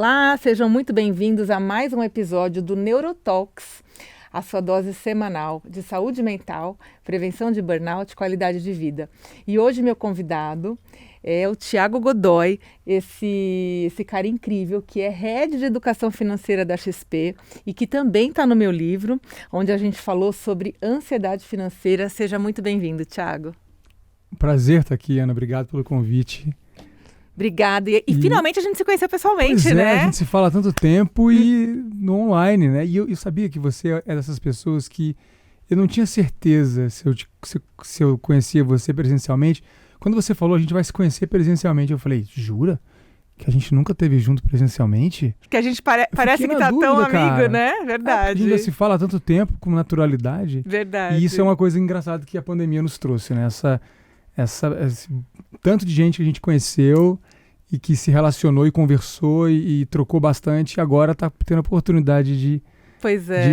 Olá, sejam muito bem-vindos a mais um episódio do Neurotalks, a sua dose semanal de saúde mental, prevenção de burnout e qualidade de vida. E hoje meu convidado é o Thiago Godoy, esse cara incrível que é Head de Educação Financeira da XP e que também está no meu livro, onde a gente falou sobre ansiedade financeira. Seja muito bem-vindo, Thiago. Prazer estar aqui, Ana. Obrigado pelo convite. Obrigada. E finalmente a gente se conheceu pessoalmente, pois né? A gente se fala há tanto tempo e no online, né? E eu sabia que você é dessas pessoas que eu não tinha certeza se eu conhecia você presencialmente. Quando você falou, a gente vai se conhecer presencialmente, eu falei, jura? Que a gente nunca esteve junto presencialmente? Que a gente parece que tá dúvida, tão amigo, cara. né? Verdade. A gente já se fala há tanto tempo, com naturalidade. Verdade. E isso é uma coisa engraçada que a pandemia nos trouxe, né? Esse tanto de gente que a gente conheceu e que se relacionou e conversou e trocou bastante, e agora está tendo a oportunidade de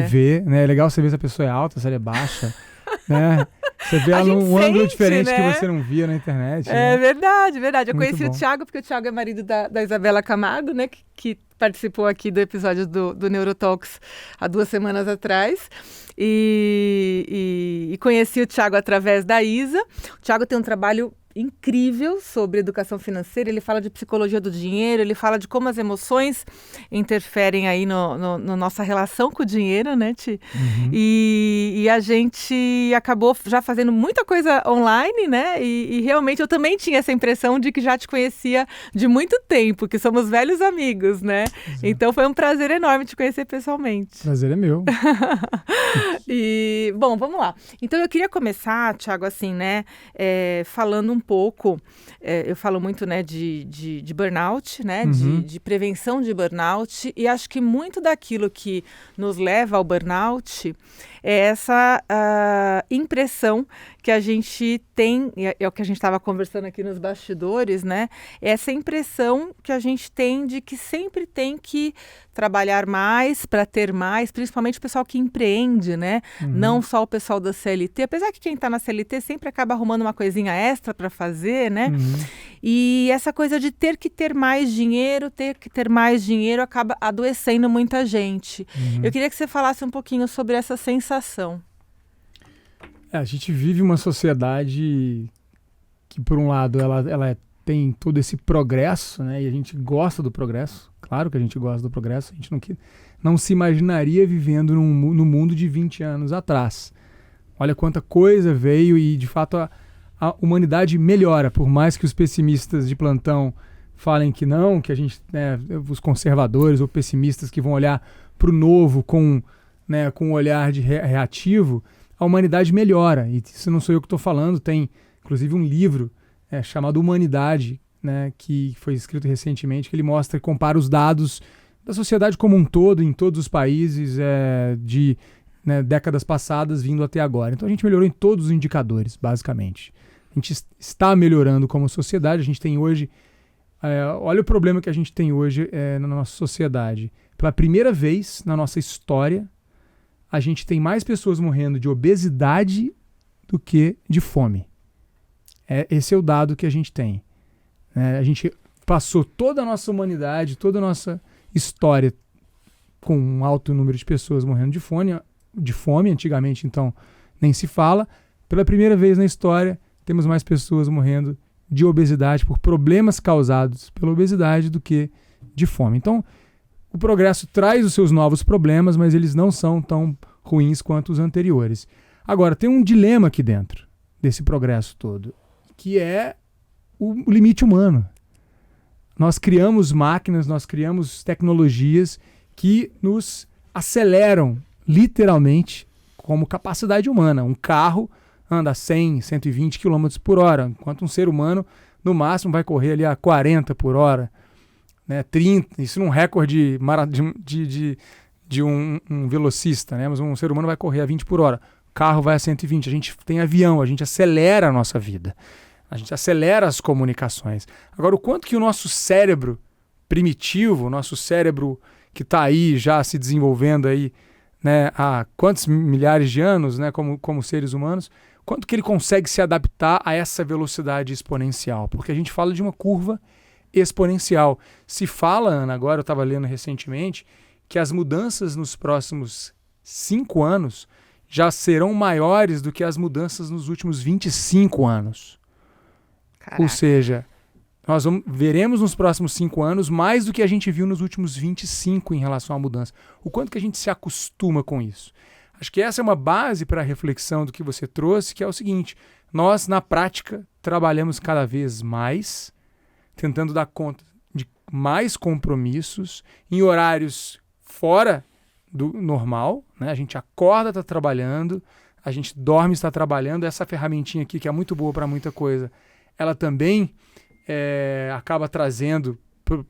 ver, né? É legal você ver se a pessoa é alta, se ela é baixa, né? Você vê ela num ângulo diferente, né? Que você não via na internet. É, né? Verdade. Eu Muito conheci bom. o Thiago, porque o Thiago é marido da Isabela Camargo, né? Que participou aqui do episódio do Neurotalks há 2 semanas atrás. E conheci o Thiago através da Isa. O Thiago tem um trabalho incrível sobre educação financeira. Ele fala de psicologia do dinheiro, ele fala de como as emoções interferem aí no nossa relação com o dinheiro, né, Ti? Uhum. E a gente acabou já fazendo muita coisa online, né? E realmente eu também tinha essa impressão de que já te conhecia de muito tempo, que somos velhos amigos, né? Então foi um prazer enorme te conhecer pessoalmente. Prazer é meu. E, bom, vamos lá. Então eu queria começar, Thiago, assim, né, falando um pouco, eu falo muito, né, de burnout, né, Uhum. de prevenção de burnout, e acho que muito daquilo que nos leva ao burnout é essa impressão que a gente tem, e é o que a gente estava conversando aqui nos bastidores, né, essa impressão que a gente tem de que sempre tem que trabalhar mais para ter mais, principalmente o pessoal que empreende, né, não só o pessoal da CLT, apesar que quem está na CLT sempre acaba arrumando uma coisinha extra para fazer, né, e essa coisa de ter que ter mais dinheiro acaba adoecendo muita gente. Eu queria que você falasse um pouquinho sobre essa sensação. A gente vive uma sociedade que, por um lado, ela tem todo esse progresso, né? E a gente gosta do progresso. Claro que a gente gosta do progresso. A gente não se imaginaria vivendo no mundo de 20 anos atrás. Olha quanta coisa veio e, de fato, a humanidade melhora. Por mais que os pessimistas de plantão falem que não, que a gente, né, os conservadores ou pessimistas que vão olhar para o novo com um olhar de reativo, a humanidade melhora. E isso não sou eu que estou falando, tem inclusive um livro chamado Humanidade, né, que foi escrito recentemente, que ele mostra e compara os dados da sociedade como um todo, em todos os países, de décadas passadas vindo até agora. Então a gente melhorou em todos os indicadores, basicamente. A gente está melhorando como sociedade. A gente tem hoje... olha o problema que a gente tem hoje na nossa sociedade. Pela primeira vez na nossa história, a gente tem mais pessoas morrendo de obesidade do que de fome. Esse é o dado que a gente tem. A gente passou toda a nossa humanidade, toda a nossa história com um alto número de pessoas morrendo de fome. Antigamente, então, nem se fala. Pela primeira vez na história, temos mais pessoas morrendo de obesidade por problemas causados pela obesidade do que de fome. Então, o progresso traz os seus novos problemas, mas eles não são tão ruins quanto os anteriores. Agora, tem um dilema aqui dentro desse progresso todo, que é o limite humano. Nós criamos máquinas, nós criamos tecnologias que nos aceleram, literalmente, como capacidade humana. Um carro anda a 100, 120 km por hora, enquanto um ser humano, no máximo, vai correr ali a 40 por hora. 30, isso num recorde de um velocista, né? Mas um ser humano vai correr a 20 por hora, o carro vai a 120, a gente tem avião, a gente acelera a nossa vida, a gente acelera as comunicações. Agora, o quanto que o nosso cérebro primitivo, o nosso cérebro que está aí já se desenvolvendo aí, né, há quantos milhares de anos, né, como seres humanos, quanto que ele consegue se adaptar a essa velocidade exponencial? Porque a gente fala de uma curva exponencial. Se fala, Ana, agora eu estava lendo recentemente, que as mudanças nos próximos 5 anos já serão maiores do que as mudanças nos últimos 25 anos. Caraca. Ou seja, nós veremos nos próximos 5 anos mais do que a gente viu nos últimos 25 em relação à mudança. O quanto que a gente se acostuma com isso. Acho que essa é uma base para a reflexão do que você trouxe, que é o seguinte: nós, na prática, trabalhamos cada vez mais, tentando dar conta de mais compromissos, em horários fora do normal, né? A gente acorda, está trabalhando, a gente dorme, está trabalhando. Essa ferramentinha aqui, que é muito boa para muita coisa, ela também acaba trazendo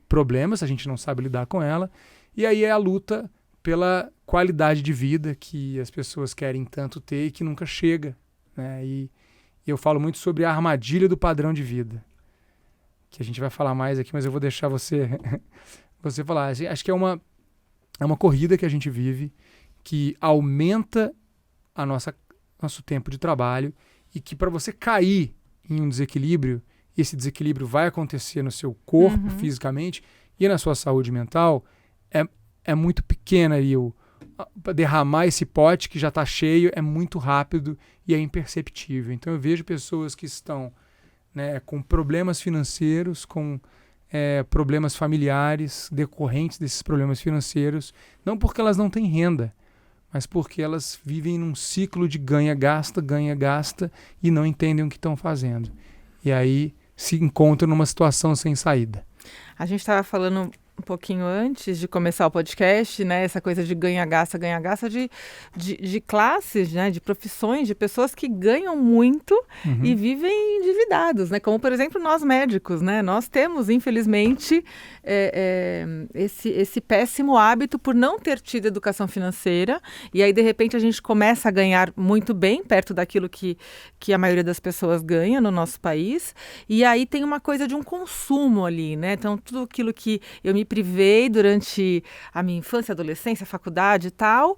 problemas, a gente não sabe lidar com ela. E aí é a luta pela qualidade de vida que as pessoas querem tanto ter e que nunca chega, né? E eu falo muito sobre a armadilha do padrão de vida, que a gente vai falar mais aqui, mas eu vou deixar você falar. Acho que é uma corrida que a gente vive, que aumenta nosso tempo de trabalho, e que para você cair em um desequilíbrio, esse desequilíbrio vai acontecer no seu corpo, fisicamente, e na sua saúde mental, é muito pequena aí derramar esse pote que já está cheio, é muito rápido e é imperceptível. Então eu vejo pessoas que estão, né, com problemas financeiros, com problemas familiares decorrentes desses problemas financeiros, não porque elas não têm renda, mas porque elas vivem num ciclo de ganha-gasta e não entendem o que estão fazendo. E aí se encontram numa situação sem saída. A gente estava falando um pouquinho antes de começar o podcast, né? Essa coisa de ganha-gasta de classes, né? De profissões, de pessoas que ganham muito e vivem endividados, né? Como, por exemplo, nós médicos, né? Nós temos, infelizmente, esse péssimo hábito por não ter tido educação financeira, e aí, de repente, a gente começa a ganhar muito bem, perto daquilo que a maioria das pessoas ganha no nosso país, e aí tem uma coisa de um consumo ali, né? Então, tudo aquilo que eu me privei durante a minha infância, adolescência, faculdade e tal.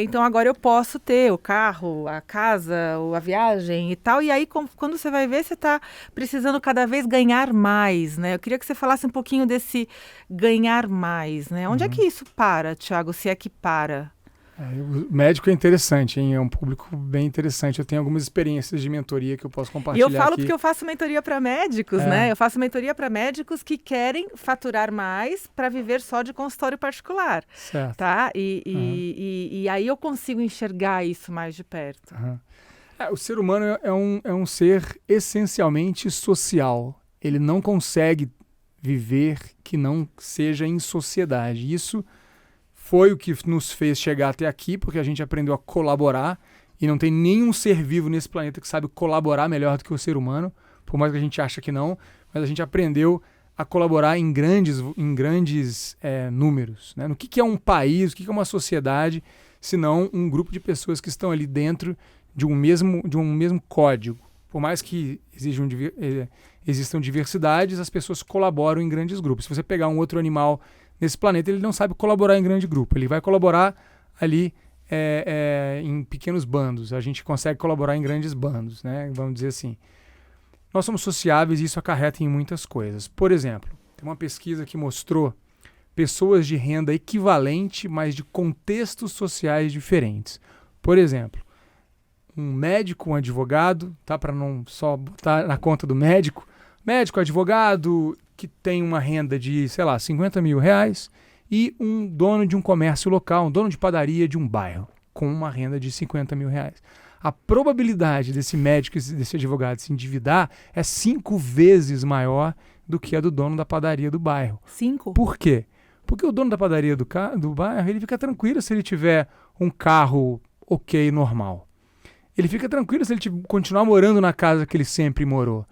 Então agora eu posso ter o carro, a casa, a viagem e tal. E aí quando você vai ver, você está precisando cada vez ganhar mais, né? Eu queria que você falasse um pouquinho desse ganhar mais, né? Onde é que isso para, Thiago, se é que para? O médico é interessante, hein? É um público bem interessante. Eu tenho algumas experiências de mentoria que eu posso compartilhar. E eu falo aqui. porque eu faço mentoria para médicos, né? Eu faço mentoria para médicos que querem faturar mais para viver só de consultório particular. Certo. Tá? E aí eu consigo enxergar isso mais de perto. O ser humano é um ser essencialmente social. Ele não consegue viver que não seja em sociedade. Isso foi o que nos fez chegar até aqui, porque a gente aprendeu a colaborar, e não tem nenhum ser vivo nesse planeta que sabe colaborar melhor do que o ser humano, por mais que a gente ache que não, mas a gente aprendeu a colaborar em grandes números, né? No que é um país, o que é uma sociedade, se não um grupo de pessoas que estão ali dentro de um mesmo código. Por mais que existam diversidades, as pessoas colaboram em grandes grupos. Se você pegar um outro animal nesse planeta, ele não sabe colaborar em grande grupo. Ele vai colaborar ali em pequenos bandos. A gente consegue colaborar em grandes bandos, né? Vamos dizer assim. Nós somos sociáveis e isso acarreta em muitas coisas. Por exemplo, tem uma pesquisa que mostrou pessoas de renda equivalente, mas de contextos sociais diferentes. Por exemplo, um médico, um advogado, tá? Para não só botar na conta do médico, advogado que tem uma renda de, sei lá, 50 mil reais, e um dono de um comércio local, um dono de padaria de um bairro, com uma renda de 50 mil reais. A probabilidade desse médico e desse advogado se endividar é 5 vezes maior do que a do dono da padaria do bairro. 5? Por quê? Porque o dono da padaria do bairro, ele fica tranquilo se ele tiver um carro ok, normal. Ele fica tranquilo se ele continuar morando na casa que ele sempre morou.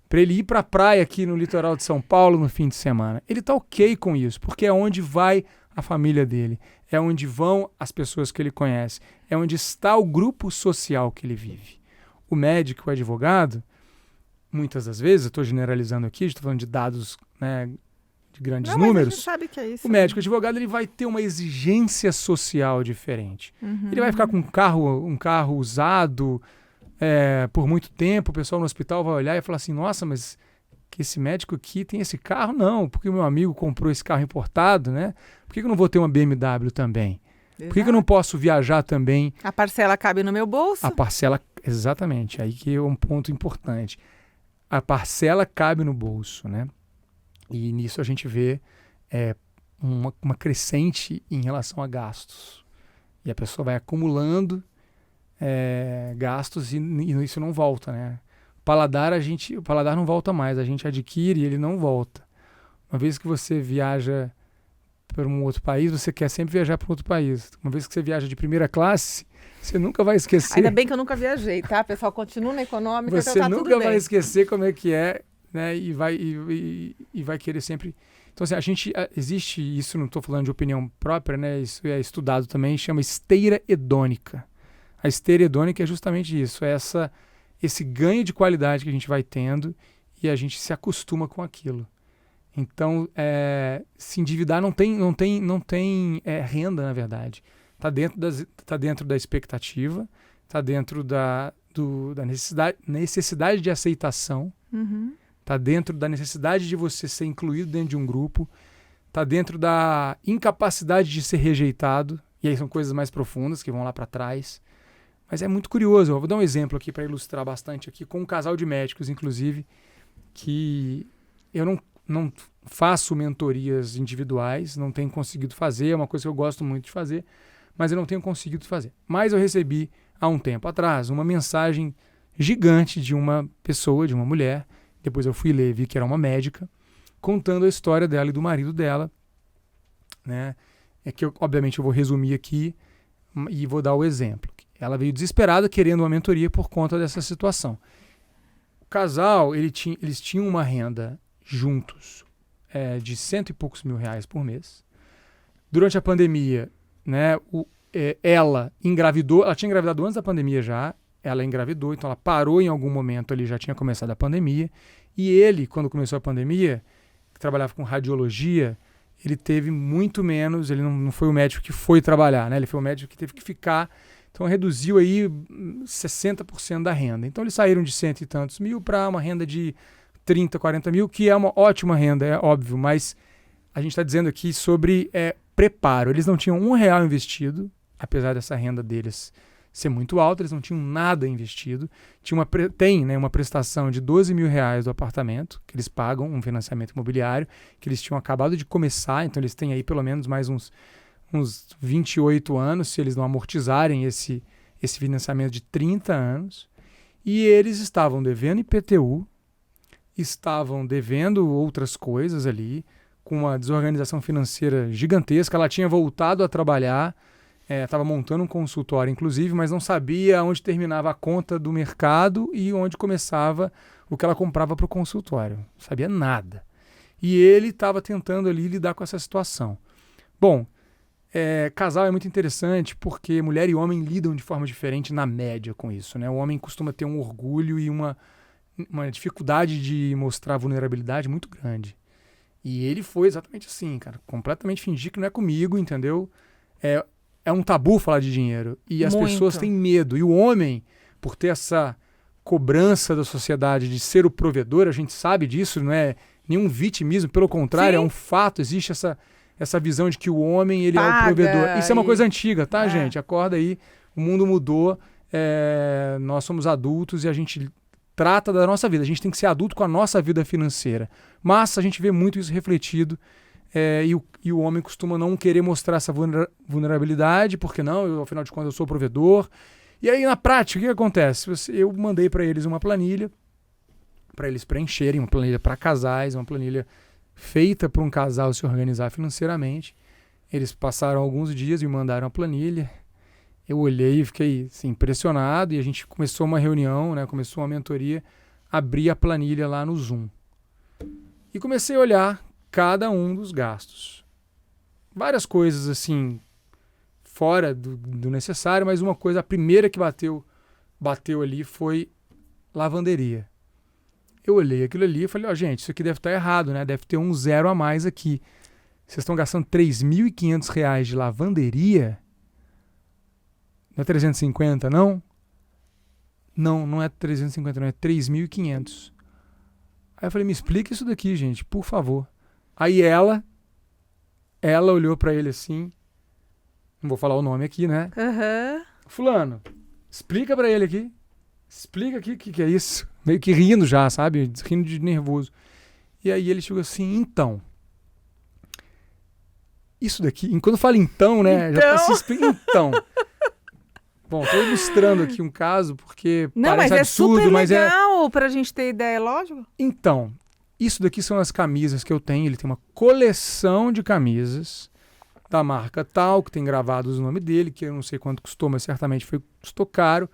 Para ele ir para a praia aqui no litoral de São Paulo no fim de semana. Ele está ok com isso, porque é onde vai a família dele, é onde vão as pessoas que ele conhece, é onde está o grupo social que ele vive. O médico, o advogado, muitas das vezes, eu estou generalizando aqui, estou falando de dados, né, de grandes números. Mas a gente sabe que é isso. O médico, o advogado, ele vai ter uma exigência social diferente. Ele vai ficar com um carro usado por muito tempo, o pessoal no hospital vai olhar e falar assim, nossa, mas que esse médico aqui tem esse carro? Não, porque o meu amigo comprou esse carro importado, né? Por que eu não vou ter uma BMW também? Por que eu não posso viajar também? A parcela cabe no meu bolso? A parcela, exatamente, aí que é um ponto importante. A parcela cabe no bolso, né? E nisso a gente vê uma crescente em relação a gastos. E a pessoa vai acumulando gastos e isso não volta, né? O paladar não volta mais, a gente adquire e ele não volta. Uma vez que você viaja para um outro país, você quer sempre viajar para outro país. Uma vez que você viaja de primeira classe, você nunca vai esquecer. Ainda bem que eu nunca viajei, tá? Pessoal, continua na econômica, você então tá nunca tudo bem. vai esquecer como é que é, né? E vai querer sempre. Então, assim, existe isso, não estou falando de opinião própria, né? Isso é estudado também, chama esteira hedônica. A esteira hedônica é justamente isso, esse ganho de qualidade que a gente vai tendo e a gente se acostuma com aquilo. Então, se endividar não tem renda, na verdade. Tá dentro da expectativa, tá dentro da necessidade de aceitação, tá dentro da necessidade de você ser incluído dentro de um grupo, tá dentro da incapacidade de ser rejeitado, e aí são coisas mais profundas que vão lá para trás. Mas é muito curioso. Eu vou dar um exemplo aqui para ilustrar bastante aqui com um casal de médicos, inclusive, que eu não faço mentorias individuais, não tenho conseguido fazer, é uma coisa que eu gosto muito de fazer, mas eu não tenho conseguido fazer. Mas eu recebi, há um tempo atrás, uma mensagem gigante de uma pessoa, de uma mulher, depois eu fui ler, vi que era uma médica, contando a história dela e do marido dela, né? Obviamente eu vou resumir aqui e vou dar o exemplo. Ela veio desesperada querendo uma mentoria por conta dessa situação. O casal, eles tinham uma renda juntos de R$100 e poucos mil por mês. Durante a pandemia, né, ela engravidou, ela tinha engravidado antes da pandemia já, ela engravidou, então ela parou em algum momento ali, já tinha começado a pandemia, e ele, quando começou a pandemia, que trabalhava com radiologia, ele teve muito menos, ele não foi o médico que foi trabalhar, né, ele foi o médico que teve que ficar, então reduziu aí 60% da renda. Então eles saíram de 100 e tantos mil para uma renda de 30, 40 mil, que é uma ótima renda, é óbvio, mas a gente está dizendo aqui sobre preparo. Eles não tinham R$1 investido, apesar dessa renda deles ser muito alta, eles não tinham nada investido. Tem uma prestação de R$12 mil do apartamento, que eles pagam, um financiamento imobiliário, que eles tinham acabado de começar, então eles têm aí pelo menos mais uns 28 anos, se eles não amortizarem esse financiamento de 30 anos. E eles estavam devendo IPTU, estavam devendo outras coisas ali, com uma desorganização financeira gigantesca. Ela tinha voltado a trabalhar, estava montando um consultório, inclusive, mas não sabia onde terminava a conta do mercado e onde começava o que ela comprava para o consultório. Não sabia nada. E ele estava tentando ali lidar com essa situação. Bom, casal é muito interessante porque mulher e homem lidam de forma diferente na média com isso, né? O homem costuma ter um orgulho e uma dificuldade de mostrar vulnerabilidade muito grande. E ele foi exatamente assim, cara. Completamente fingir que não é comigo, entendeu? É um tabu falar de dinheiro. E as pessoas têm medo. E o homem, por ter essa cobrança da sociedade de ser o provedor, a gente sabe disso, não é nenhum vitimismo. Pelo contrário, é um fato. Existe essa visão de que o homem ele é o provedor. Isso é uma coisa antiga, tá, gente? Acorda aí. O mundo mudou. Nós somos adultos e a gente trata da nossa vida. A gente tem que ser adulto com a nossa vida financeira. Mas a gente vê muito isso refletido e o homem costuma não querer mostrar essa vulnerabilidade, porque não, afinal de contas eu sou provedor. E aí na prática, o que acontece? Eu mandei para eles uma planilha, para eles preencherem, uma planilha para casais, uma planilha feita para um casal se organizar financeiramente. Eles passaram alguns dias e me mandaram a planilha. Eu olhei e fiquei assim, impressionado e a gente começou uma reunião, né, começou uma mentoria, abri a planilha lá no Zoom. E comecei a olhar cada um dos gastos. Várias coisas assim, fora do necessário, mas uma coisa, a primeira que bateu ali foi lavanderia. Eu olhei aquilo ali e falei, gente, isso aqui deve estar errado, né? Deve ter um zero a mais aqui. Vocês estão gastando R$3.500 de lavanderia? Não é 350, não? Não é 350, não, é 3.500. Aí eu falei, me explica isso daqui, gente, por favor. Aí ela olhou pra ele assim, não vou falar o nome aqui, né? Aham. Fulano, explica pra ele aqui. Explica aqui o que é isso. Meio que rindo já, sabe? Rindo de nervoso. E aí ele chegou assim, então... Isso daqui... Quando fala então, né? Já se explica então. Bom, tô ilustrando aqui um caso porque Não, parece mas absurdo, é super mas é... legal pra gente ter ideia, lógico. Então, isso daqui são as camisas que eu tenho. Ele tem uma coleção de camisas da marca tal, que tem gravados o nome dele, que eu não sei quanto custou, mas certamente custou caro,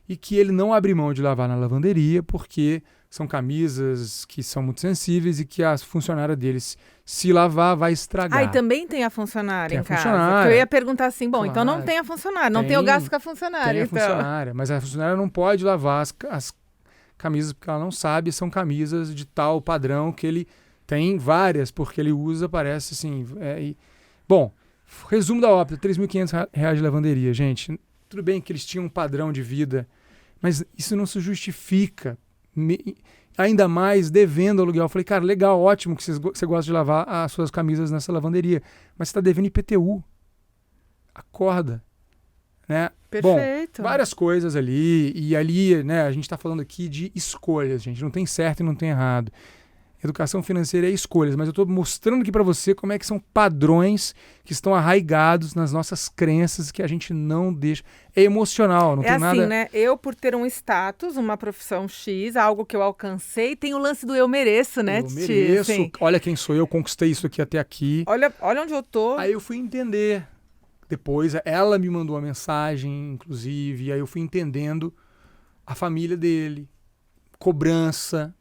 e que ele não abre mão de lavar na lavanderia, porque são camisas que são muito sensíveis e que a funcionária deles, se lavar, vai estragar. Ah, e também tem a funcionária Tem em a casa. funcionária. Porque eu ia perguntar assim, bom, então não Claro. tem a funcionária, não tem o Tem- gasto com a funcionária. Tem a então. funcionária, mas a funcionária não pode lavar as camisas porque ela não sabe, são camisas de tal padrão que ele tem várias, porque ele usa, parece assim... Bom, resumo da ópera, R$3.500 de lavanderia, gente. Tudo bem que eles tinham um padrão de vida, mas isso não se justifica. Ainda mais devendo aluguel. Eu falei, cara, legal, ótimo que você gosta de lavar as suas camisas nessa lavanderia, mas você está devendo IPTU. Acorda. Né? Perfeito. Bom, várias coisas ali, e ali, né, a gente está falando aqui de escolhas, gente, não tem certo e não tem errado. Educação financeira é escolhas, mas eu estou mostrando aqui para você como é que são padrões que estão arraigados nas nossas crenças que a gente não deixa. É emocional, não tem assim, nada... né? Eu, por ter um status, uma profissão X, algo que eu alcancei, tem o lance do eu mereço, né, Eu Titi? mereço, Assim, olha quem sou eu, conquistei isso aqui até aqui. olha onde eu tô. Aí eu fui entender. Depois ela me mandou uma mensagem, inclusive, e aí eu fui entendendo a família dele, cobrança,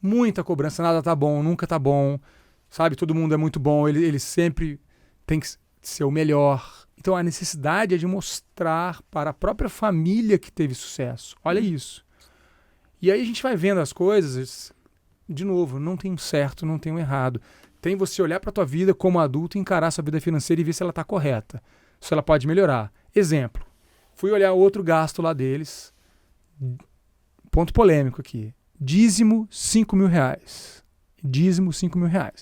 muita cobrança, nada tá bom, nunca tá bom, sabe? Todo mundo é muito bom, ele sempre tem que ser o melhor. Então a necessidade é de mostrar para a própria família que teve sucesso. Olha isso. E aí a gente vai vendo as coisas, de novo, não tem um certo, não tem um errado. Tem você olhar para a tua vida como adulto, encarar sua vida financeira e ver se ela está correta, se ela pode melhorar. Exemplo, fui olhar outro gasto lá deles, ponto polêmico aqui, dízimo R$5.000. Dízimo R$5.000. Aí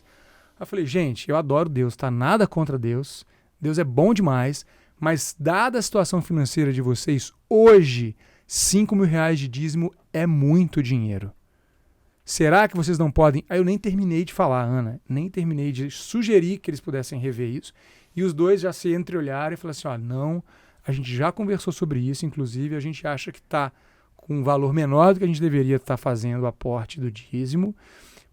eu falei, gente, eu adoro Deus, tá? Nada contra Deus, Deus é bom demais, mas dada a situação financeira de vocês, hoje, R$5.000 de dízimo é muito dinheiro. Será que vocês não podem... Aí eu nem terminei de falar, Ana, nem terminei de sugerir que eles pudessem rever isso. E os dois já se entreolharam e falaram assim, ó, não, a gente já conversou sobre isso, inclusive a gente acha que está com um valor menor do que a gente deveria estar fazendo o aporte do dízimo,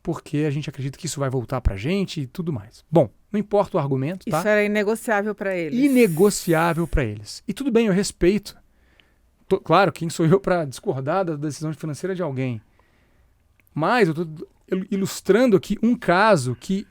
porque a gente acredita que isso vai voltar para a gente e tudo mais. Bom, não importa o argumento, tá? Isso era inegociável para eles. Inegociável para eles. E tudo bem, eu respeito. Claro, quem sou eu para discordar da decisão financeira de alguém? Mas eu estou ilustrando aqui um caso que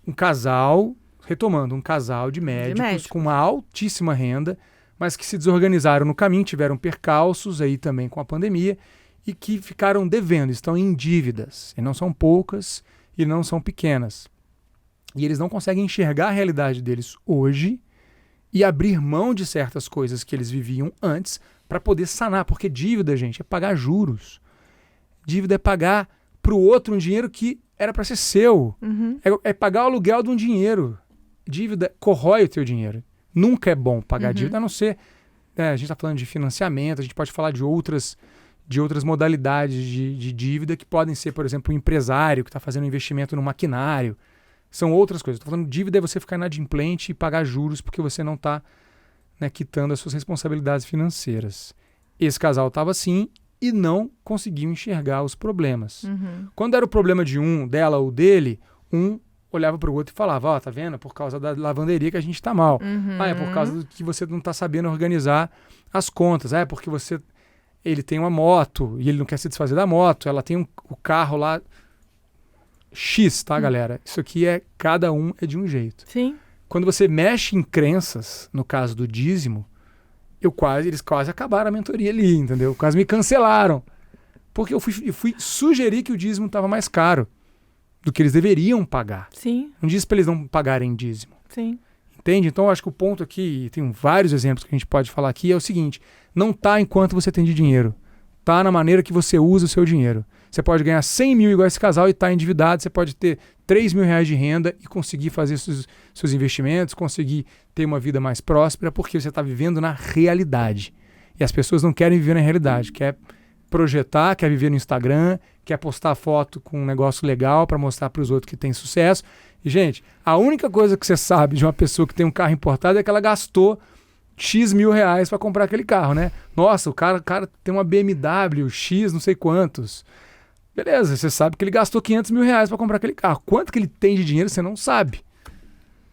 um casal, retomando, um casal de médicos com uma altíssima renda, mas que se desorganizaram no caminho, tiveram percalços aí também com a pandemia e que ficaram devendo, estão em dívidas. E não são poucas e não são pequenas. E eles não conseguem enxergar a realidade deles hoje e abrir mão de certas coisas que eles viviam antes para poder sanar. Porque dívida, gente, é pagar juros. Dívida é pagar para o outro um dinheiro que era para ser seu. Uhum. É pagar o aluguel de um dinheiro. Dívida corrói o teu dinheiro. Nunca é bom pagar dívida, a não ser... a gente está falando de financiamento, a gente pode falar de outras modalidades de dívida que podem ser, por exemplo, um empresário que está fazendo um investimento no maquinário. São outras coisas. Estou falando de dívida é você ficar inadimplente e pagar juros porque você não está, né, quitando as suas responsabilidades financeiras. Esse casal estava assim e não conseguiu enxergar os problemas. Uhum. Quando era o problema de um, dela ou dele, um olhava para o outro e falava, ó, tá vendo? É por causa da lavanderia que a gente tá mal. Uhum. Ah, é por causa do que você não tá sabendo organizar as contas. Ah, é porque ele tem uma moto e ele não quer se desfazer da moto. Ela tem o carro lá X, tá, galera? Isso aqui cada um é de um jeito. Sim. Quando você mexe em crenças, no caso do dízimo, eles quase acabaram a mentoria ali, entendeu? Quase me cancelaram. Porque eu fui sugerir que o dízimo estava mais caro do que eles deveriam pagar. Sim. Não disse para eles não pagarem dízimo. Sim. Entende? Então, eu acho que o ponto aqui, e tem vários exemplos que a gente pode falar aqui, é o seguinte, não tá enquanto você tem de dinheiro, tá na maneira que você usa o seu dinheiro. Você pode ganhar 100 mil igual esse casal e estar endividado. Você pode ter 3 mil reais de renda e conseguir fazer seus investimentos, conseguir ter uma vida mais próspera, porque você está vivendo na realidade. E as pessoas não querem viver na realidade. Quer projetar, quer viver no Instagram, quer postar foto com um negócio legal para mostrar para os outros que tem sucesso. E, gente, a única coisa que você sabe de uma pessoa que tem um carro importado é que ela gastou X mil reais para comprar aquele carro, né? Nossa, o cara tem uma BMW X não sei quantos. Beleza, você sabe que ele gastou 500 mil reais para comprar aquele carro. Quanto que ele tem de dinheiro, você não sabe.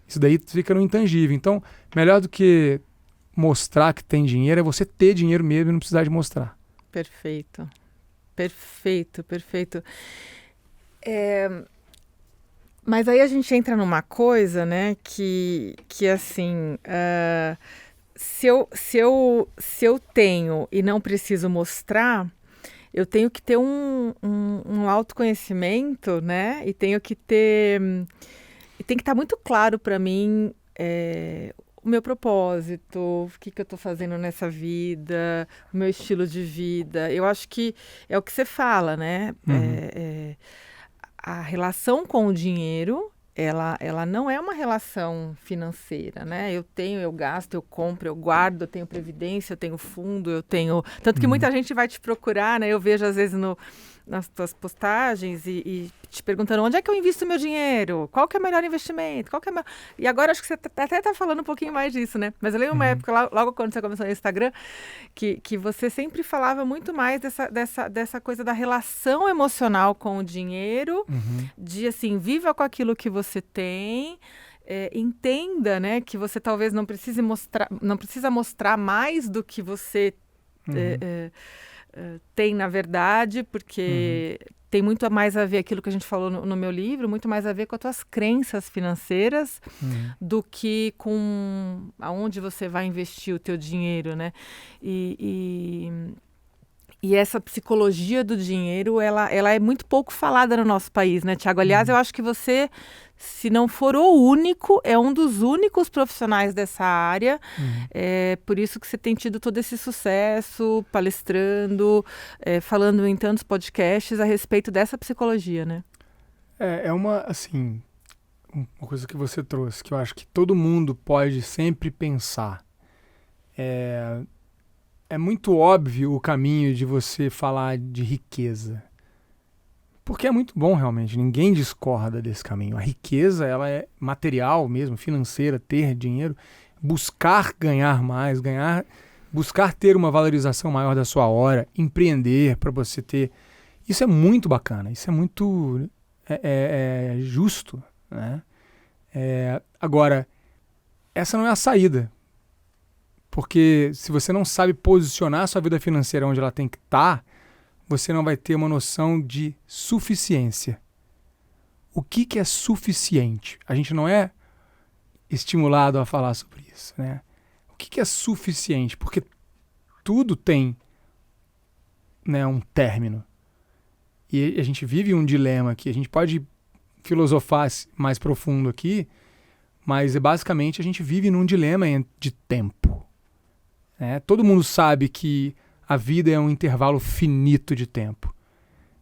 Isso daí fica no intangível. Então, melhor do que mostrar que tem dinheiro é você ter dinheiro mesmo e não precisar de mostrar. Perfeito. Perfeito, perfeito. Mas aí a gente entra numa coisa, né, que assim, se eu tenho e não preciso mostrar, eu tenho que ter um autoconhecimento, né, e tenho que ter... E tem que estar muito claro para mim o meu propósito, o que eu estou fazendo nessa vida, o meu estilo de vida. Eu acho que é o que você fala, né? A relação com o dinheiro, ela não é uma relação financeira, né? Eu gasto, eu compro, eu guardo, eu tenho previdência, eu tenho fundo, eu tenho... Tanto que muita gente vai te procurar, né? Eu vejo às vezes nas tuas postagens e te perguntando onde é que eu invisto meu dinheiro, qual que é o melhor investimento, qual que é E agora acho que você até está falando um pouquinho mais disso, né? Mas eu lembro uma época, logo quando você começou no Instagram, que você sempre falava muito mais dessa coisa da relação emocional com o dinheiro, de assim, viva com aquilo que você tem, entenda, né, que você talvez não precisa mostrar mais do que você tem na verdade, porque tem muito mais a ver aquilo que a gente falou no meu livro, muito mais a ver com as tuas crenças financeiras do que com aonde você vai investir o teu dinheiro, né? E essa psicologia do dinheiro, ela é muito pouco falada no nosso país, né, Tiago? Aliás, eu acho que você, se não for o único, é um dos únicos profissionais dessa área. É por isso que você tem tido todo esse sucesso, palestrando, falando em tantos podcasts a respeito dessa psicologia, né? É uma coisa que você trouxe, que eu acho que todo mundo pode sempre pensar. É muito óbvio o caminho de você falar de riqueza. Porque é muito bom, realmente. Ninguém discorda desse caminho. A riqueza, ela é material mesmo, financeira, ter dinheiro. Buscar ganhar mais, buscar ter uma valorização maior da sua hora, empreender para você ter... Isso é muito bacana, isso é muito justo, né? Agora, essa não é a saída. Porque se você não sabe posicionar a sua vida financeira onde ela tem que estar, você não vai ter uma noção de suficiência. O que é suficiente? A gente não é estimulado a falar sobre isso, né? O que é suficiente? Porque tudo tem, né, um término. E a gente vive um dilema aqui. A gente pode filosofar mais profundo aqui, mas basicamente a gente vive num dilema de tempo. Todo mundo sabe que a vida é um intervalo finito de tempo.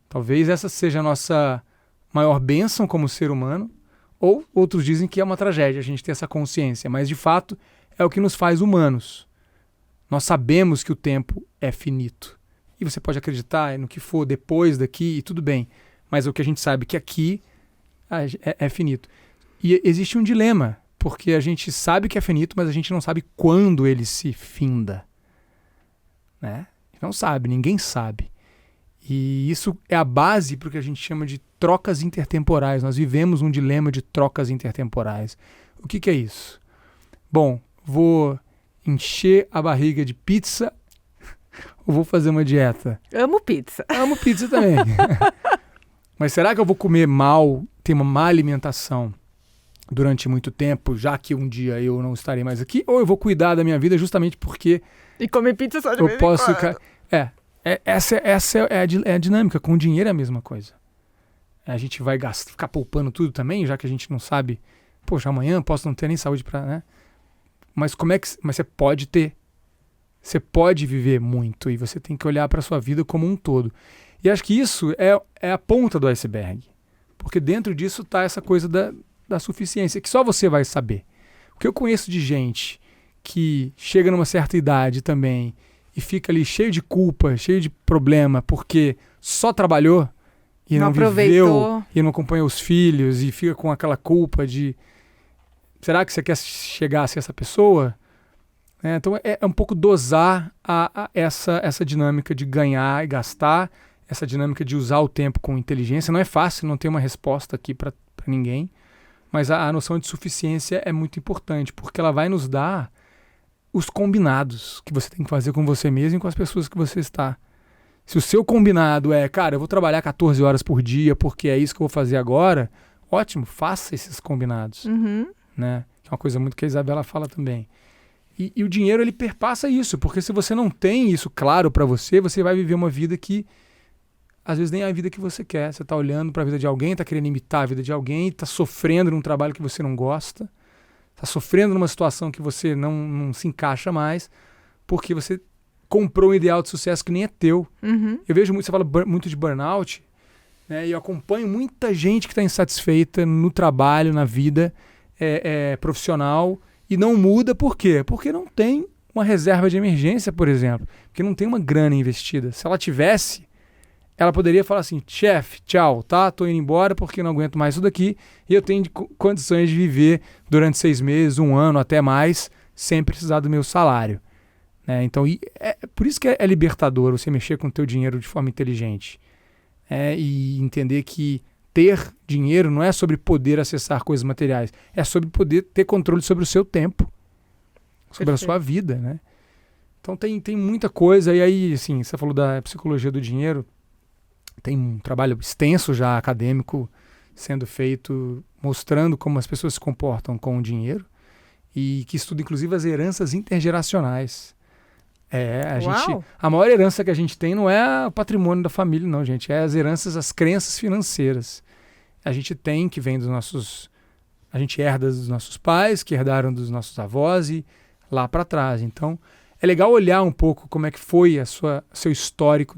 Talvez essa seja a nossa maior bênção como ser humano, ou outros dizem que é uma tragédia a gente ter essa consciência, mas de fato é o que nos faz humanos. Nós sabemos que o tempo é finito. E você pode acreditar no que for depois daqui e tudo bem, mas o que a gente sabe é que aqui é finito. E existe um dilema, porque a gente sabe que é finito, mas a gente não sabe quando ele se finda. Né? Não sabe, ninguém sabe. E isso é a base para o que a gente chama de trocas intertemporais. Nós vivemos um dilema de trocas intertemporais. O que é isso? Bom, vou encher a barriga de pizza ou vou fazer uma dieta? Amo pizza. Amo pizza também. Mas será que eu vou comer mal, ter uma má alimentação durante muito tempo, já que um dia eu não estarei mais aqui? Ou eu vou cuidar da minha vida justamente porque... E comer pizza só de vez em posso quando. ficar... Essa é a dinâmica. Com o dinheiro é a mesma coisa. A gente vai ficar poupando tudo também, já que a gente não sabe... Poxa, amanhã posso não ter nem saúde para... Né? Mas mas você pode ter. você pode viver muito e você tem que olhar para a sua vida como um todo. E acho que isso é a ponta do iceberg. Porque dentro disso está essa coisa da suficiência, que só você vai saber. O que eu conheço de gente que chega numa certa idade também e fica ali cheio de culpa, cheio de problema, porque só trabalhou e não viveu e não acompanhou os filhos e fica com aquela culpa de será que você quer chegar a ser essa pessoa? Então é um pouco dosar essa dinâmica de ganhar e gastar, essa dinâmica de usar o tempo com inteligência. Não é fácil, não tem uma resposta aqui para ninguém, mas a noção de suficiência é muito importante, porque ela vai nos dar os combinados que você tem que fazer com você mesmo e com as pessoas que você está. Se o seu combinado é, cara, eu vou trabalhar 14 horas por dia porque é isso que eu vou fazer agora, ótimo, faça esses combinados. Né? Que é uma coisa muito que a Isabela fala também. E o dinheiro, ele perpassa isso, porque se você não tem isso claro para você, você vai viver uma vida que às vezes nem é a vida que você quer. Você está olhando para a vida de alguém, está querendo imitar a vida de alguém, está sofrendo num trabalho que você não gosta, está sofrendo numa situação que você não se encaixa mais, porque você comprou um ideal de sucesso que nem é teu. Eu vejo muito, você fala muito de burnout, né, e eu acompanho muita gente que está insatisfeita no trabalho, na vida profissional, e não muda. Por quê? Porque não tem uma reserva de emergência, por exemplo, porque não tem uma grana investida. Se ela tivesse, ela poderia falar assim, chefe, tchau, tá? Tô indo embora porque não aguento mais isso daqui e eu tenho condições de viver durante 6 meses, 1 ano, até mais, sem precisar do meu salário. Né? Então, por isso que é libertador você mexer com o teu dinheiro de forma inteligente. E entender que ter dinheiro não é sobre poder acessar coisas materiais, é sobre poder ter controle sobre o seu tempo, sobre a sua vida. Né? Então, tem muita coisa. E aí, assim, você falou da psicologia do dinheiro, tem um trabalho extenso já acadêmico sendo feito, mostrando como as pessoas se comportam com o dinheiro e que estuda inclusive as heranças intergeracionais. A maior herança que a gente tem não é o patrimônio da família, não, gente. É as heranças, as crenças financeiras. A gente tem, que vem dos nossos... A gente herda dos nossos pais, que herdaram dos nossos avós e lá para trás. Então, é legal olhar um pouco como é que foi seu histórico,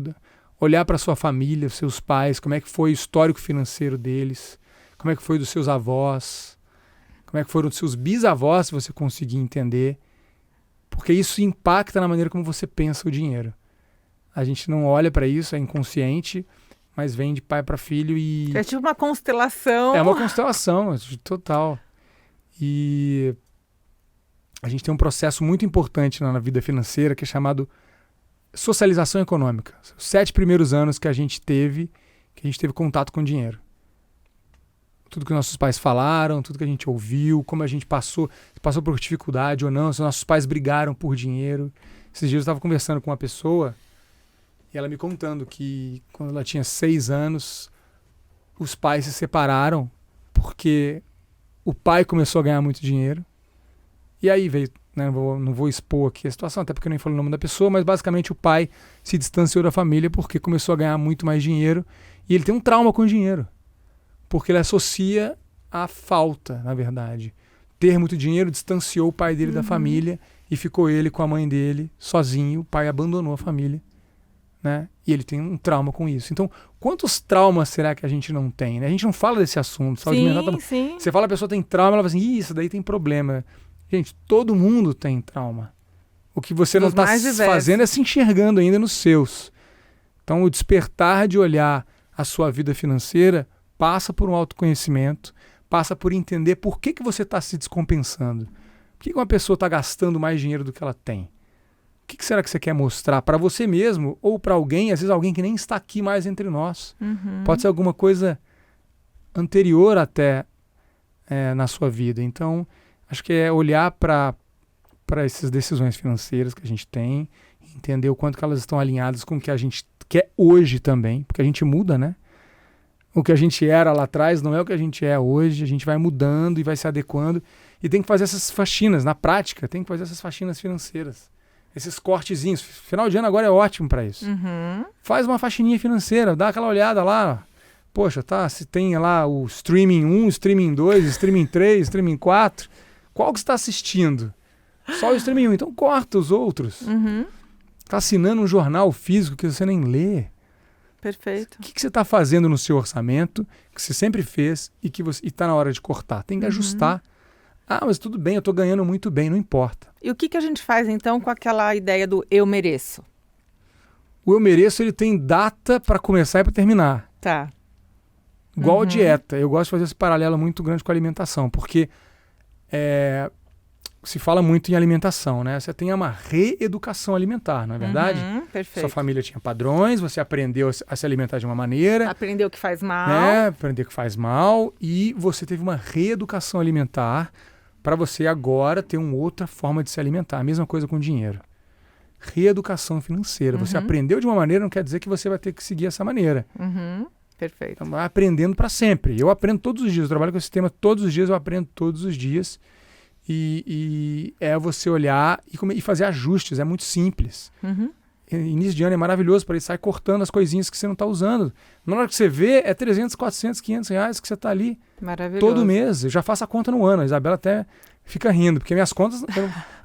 olhar para sua família, os seus pais, como é que foi o histórico financeiro deles, como é que foi dos seus avós, como é que foram dos seus bisavós, se você conseguir entender, porque isso impacta na maneira como você pensa o dinheiro. A gente não olha para isso, é inconsciente, mas vem de pai para filho e... É tipo uma constelação. É uma constelação, total. E a gente tem um processo muito importante na vida financeira que é chamado socialização econômica. Os 7 primeiros anos que a gente teve contato com dinheiro. Tudo que nossos pais falaram, tudo que a gente ouviu, como a gente passou por dificuldade ou não, se nossos pais brigaram por dinheiro. Esses dias eu estava conversando com uma pessoa e ela me contando que quando ela tinha 6 anos, os pais se separaram porque o pai começou a ganhar muito dinheiro. E aí veio, né, não vou expor aqui a situação, até porque eu nem falo o nome da pessoa, mas basicamente o pai se distanciou da família porque começou a ganhar muito mais dinheiro e ele tem um trauma com o dinheiro, porque ele associa a falta, na verdade. Ter muito dinheiro distanciou o pai dele da família e ficou ele com a mãe dele sozinho, o pai abandonou a família, né? E ele tem um trauma com isso. Então, quantos traumas será que a gente não tem? Né? A gente não fala desse assunto. Saúde mental, sim. Você fala, a pessoa tem trauma, ela fala assim, isso daí tem problema. Gente, todo mundo tem trauma. O que você não está fazendo é se enxergando ainda nos seus. Então, o despertar de olhar a sua vida financeira passa por um autoconhecimento, passa por entender por que você está se descompensando. Por que uma pessoa está gastando mais dinheiro do que ela tem? O que será que você quer mostrar para você mesmo ou para alguém, às vezes alguém que nem está aqui mais entre nós? Pode ser alguma coisa anterior até na sua vida. Então, acho que é olhar para essas decisões financeiras que a gente tem, entender o quanto que elas estão alinhadas com o que a gente quer hoje também, porque a gente muda, né? O que a gente era lá atrás não é o que a gente é hoje, a gente vai mudando e vai se adequando e tem que fazer essas faxinas, na prática, tem que fazer essas faxinas financeiras, esses cortezinhos. Final de ano agora é ótimo para isso. Faz uma faxininha financeira, dá aquela olhada lá, poxa, tá, se tem lá o streaming 1, streaming 2, streaming 3, streaming 4, qual que você está assistindo? Só o streaming 1, então corta os outros. Está assinando um jornal físico que você nem lê. Perfeito. O que você está fazendo no seu orçamento, que você sempre fez e que está na hora de cortar? Tem que ajustar. Ah, mas tudo bem, eu estou ganhando muito bem, não importa. E o que a gente faz, então, com aquela ideia do eu mereço? O eu mereço, ele tem data para começar e para terminar. Tá. Igual a dieta. Eu gosto de fazer esse paralelo muito grande com a alimentação, porque se fala muito em alimentação, né? Você tem uma reeducação alimentar, não é verdade? Perfeito. Sua família tinha padrões, você aprendeu a se alimentar de uma maneira. Aprendeu o que faz mal. Né? Aprendeu o que faz mal. E você teve uma reeducação alimentar para você agora ter uma outra forma de se alimentar. A mesma coisa com dinheiro. Reeducação financeira. Você aprendeu de uma maneira, não quer dizer que você vai ter que seguir essa maneira. Perfeito. Então, vai aprendendo para sempre. Eu aprendo todos os dias. Eu trabalho com esse tema todos os dias, eu aprendo todos os dias. E é você olhar e fazer ajustes. É muito simples. Início de ano é maravilhoso para ele sair cortando as coisinhas que você não está usando. Na hora que você vê, é 300, 400, 500 reais que você está ali. Maravilhoso. Todo mês. Eu já faço a conta no ano. A Isabela até fica rindo, porque minhas contas...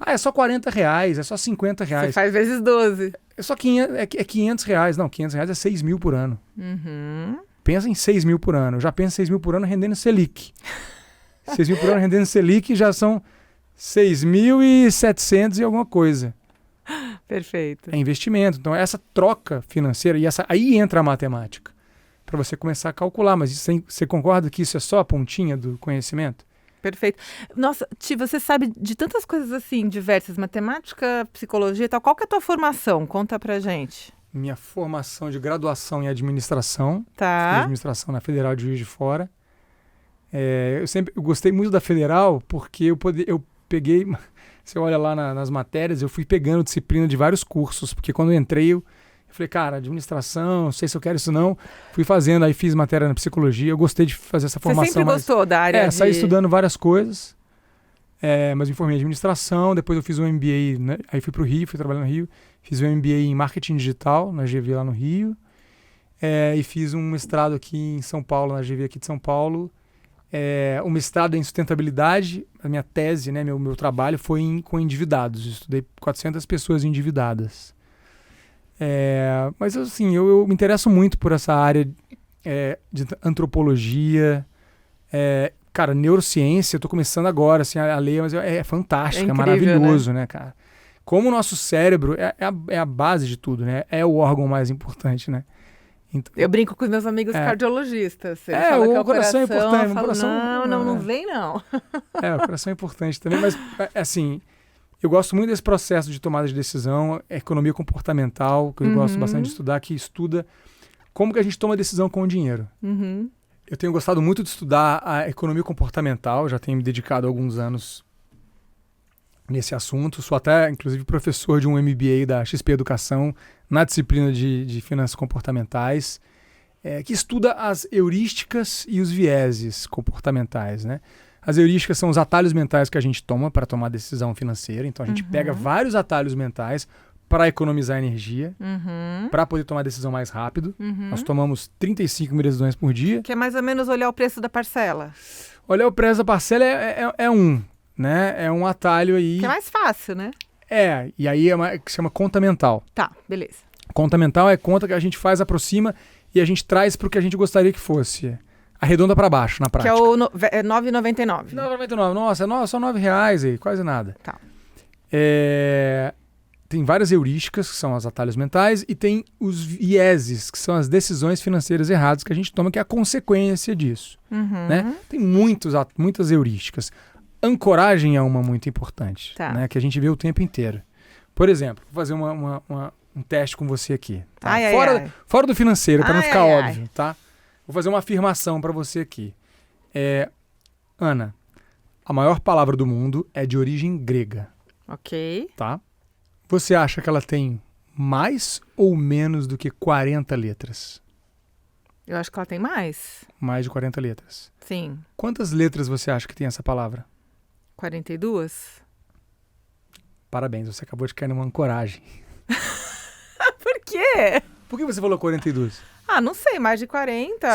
é só 40 reais, é só 50 reais. Você faz vezes 12. É só 500, é 500 reais. Não, 500 reais é 6 mil por ano. Pensa em 6 mil por ano. Eu já penso em 6 mil por ano rendendo Selic. 6 mil por ano rendendo Selic já são 6.700 e alguma coisa. Perfeito. É investimento. Então, essa troca financeira, aí entra a matemática, para você começar a calcular. Mas você concorda que isso é só a pontinha do conhecimento? Perfeito. Nossa, Ti, você sabe de tantas coisas assim, diversas, matemática, psicologia e tal. Qual que é a tua formação? Conta pra gente. Minha formação de graduação em administração. Tá. Fiz administração na Federal de Juiz de Fora. Eu gostei muito da Federal porque eu peguei... Você olha lá nas matérias, eu fui pegando disciplina de vários cursos, porque quando eu entrei, eu falei, cara, administração, não sei se eu quero isso não. Fui fazendo, aí fiz matéria na psicologia, eu gostei de fazer essa formação. Você sempre gostou da área saí estudando várias coisas, mas me formei em administração, depois eu fiz um MBA, né? Aí fui para o Rio, fui trabalhar no Rio, fiz um MBA em marketing digital, na GV lá no Rio, e fiz um mestrado aqui em São Paulo, na GV aqui de São Paulo, um mestrado em sustentabilidade. A minha tese, né, meu trabalho foi com endividados. Eu estudei 400 pessoas endividadas. Mas assim, eu me interesso muito por essa área de antropologia. Cara, neurociência, eu tô começando agora assim, a ler, mas é fantástico, incrível, maravilhoso, né, cara? Como o nosso cérebro é a base de tudo, né? É o órgão mais importante, né? Então, eu brinco com os meus amigos cardiologistas. Eles falam que o coração é importante. Eu falo, não vem não. O coração é importante também, mas assim, eu gosto muito desse processo de tomada de decisão, economia comportamental, que eu gosto bastante de estudar, que estuda como que a gente toma decisão com o dinheiro. Eu tenho gostado muito de estudar a economia comportamental, já tenho me dedicado há alguns anos nesse assunto. Sou até, inclusive, professor de um MBA da XP Educação na disciplina de finanças comportamentais, que estuda as heurísticas e os vieses comportamentais, né? As heurísticas são os atalhos mentais que a gente toma para tomar decisão financeira. Então, a gente pega vários atalhos mentais para economizar energia, para poder tomar decisão mais rápido. Nós tomamos 35 mil decisões por dia. Que é mais ou menos olhar o preço da parcela. Olhar o preço da parcela né? É um atalho aí. Que é mais fácil, né? E aí que se chama conta mental. Tá, beleza. Conta mental é conta que a gente faz, aproxima e a gente traz para o que a gente gostaria que fosse. Arredonda para baixo, na prática. Que é o 9,99. 9,99. Nossa, só R$9 aí, quase nada. Tá. Tem várias heurísticas, que são os atalhos mentais, e tem os vieses, que são as decisões financeiras erradas que a gente toma, que é a consequência disso. Né? Tem muitas heurísticas. Ancoragem é uma muito importante, né? Que a gente vê o tempo inteiro. Por exemplo, vou fazer um teste com você aqui. Tá? Fora do financeiro, para não ficar óbvio. Tá? Vou fazer uma afirmação para você aqui. Ana, a maior palavra do mundo é de origem grega. Ok. Tá? Você acha que ela tem mais ou menos do que 40 letras? Eu acho que ela tem mais. Mais de 40 letras. Sim. Quantas letras você acha que tem essa palavra? 42? Parabéns, você acabou de cair numa ancoragem. Por quê? Por que você falou 42? Não sei, mais de 40.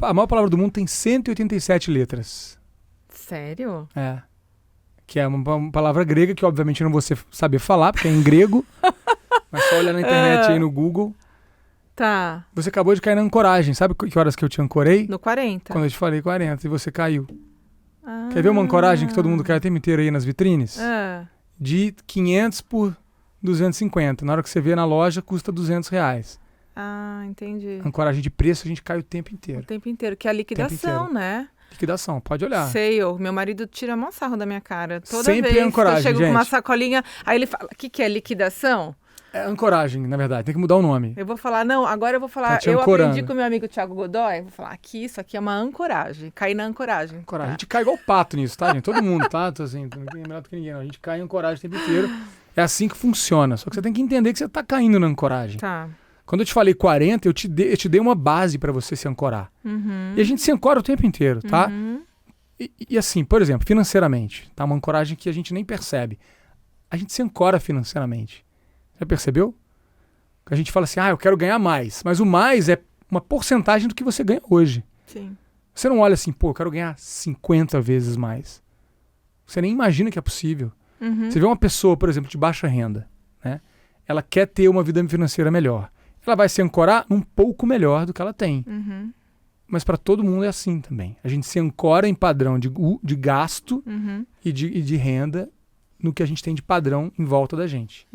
A maior palavra do mundo tem 187 letras. Sério? Que é uma palavra grega que obviamente eu não vou saber falar, porque é em grego. Mas só olha na internet aí no Google. Tá. Você acabou de cair na ancoragem. Sabe que horas que eu te ancorei? No 40. Quando eu te falei 40 e você caiu. Quer ver uma ancoragem que todo mundo cai o tempo inteiro aí nas vitrines? De 500 por 250. Na hora que você vê na loja, custa R$200. Entendi. Ancoragem de preço, a gente cai o tempo inteiro. O tempo inteiro, que é a liquidação, né? Liquidação, pode olhar. Sei, meu marido tira mó sarro da minha cara. Toda Sempre vez ancoragem, que eu chego gente. com uma sacolinha, aí ele fala, o que é liquidação? É ancoragem, na verdade. Tem que mudar o nome. Eu vou falar, não, agora eu vou falar, Tá te eu ancorando. aprendi com meu amigo Thiago Godoy, vou falar, isso aqui é uma ancoragem, cair na ancoragem. Ancoragem. A gente cai igual pato nisso, tá, gente? Todo mundo, tá? Assim, não é melhor do que ninguém, não. A gente cai em ancoragem o tempo inteiro. É assim que funciona. Só que você tem que entender que você tá caindo na ancoragem. Tá. Quando eu te falei 40, eu te dei uma base pra você se ancorar. E a gente se ancora o tempo inteiro, tá? E assim, por exemplo, financeiramente, tá? Uma ancoragem que a gente nem percebe. A gente se ancora financeiramente. Já percebeu? A gente fala assim, eu quero ganhar mais. Mas o mais é uma porcentagem do que você ganha hoje. Sim. Você não olha assim, eu quero ganhar 50 vezes mais. Você nem imagina que é possível. Você vê uma pessoa, por exemplo, de baixa renda, né? Ela quer ter uma vida financeira melhor. Ela vai se ancorar num pouco melhor do que ela tem. Mas para todo mundo é assim também. A gente se ancora em padrão de gasto e de renda no que a gente tem de padrão em volta da gente.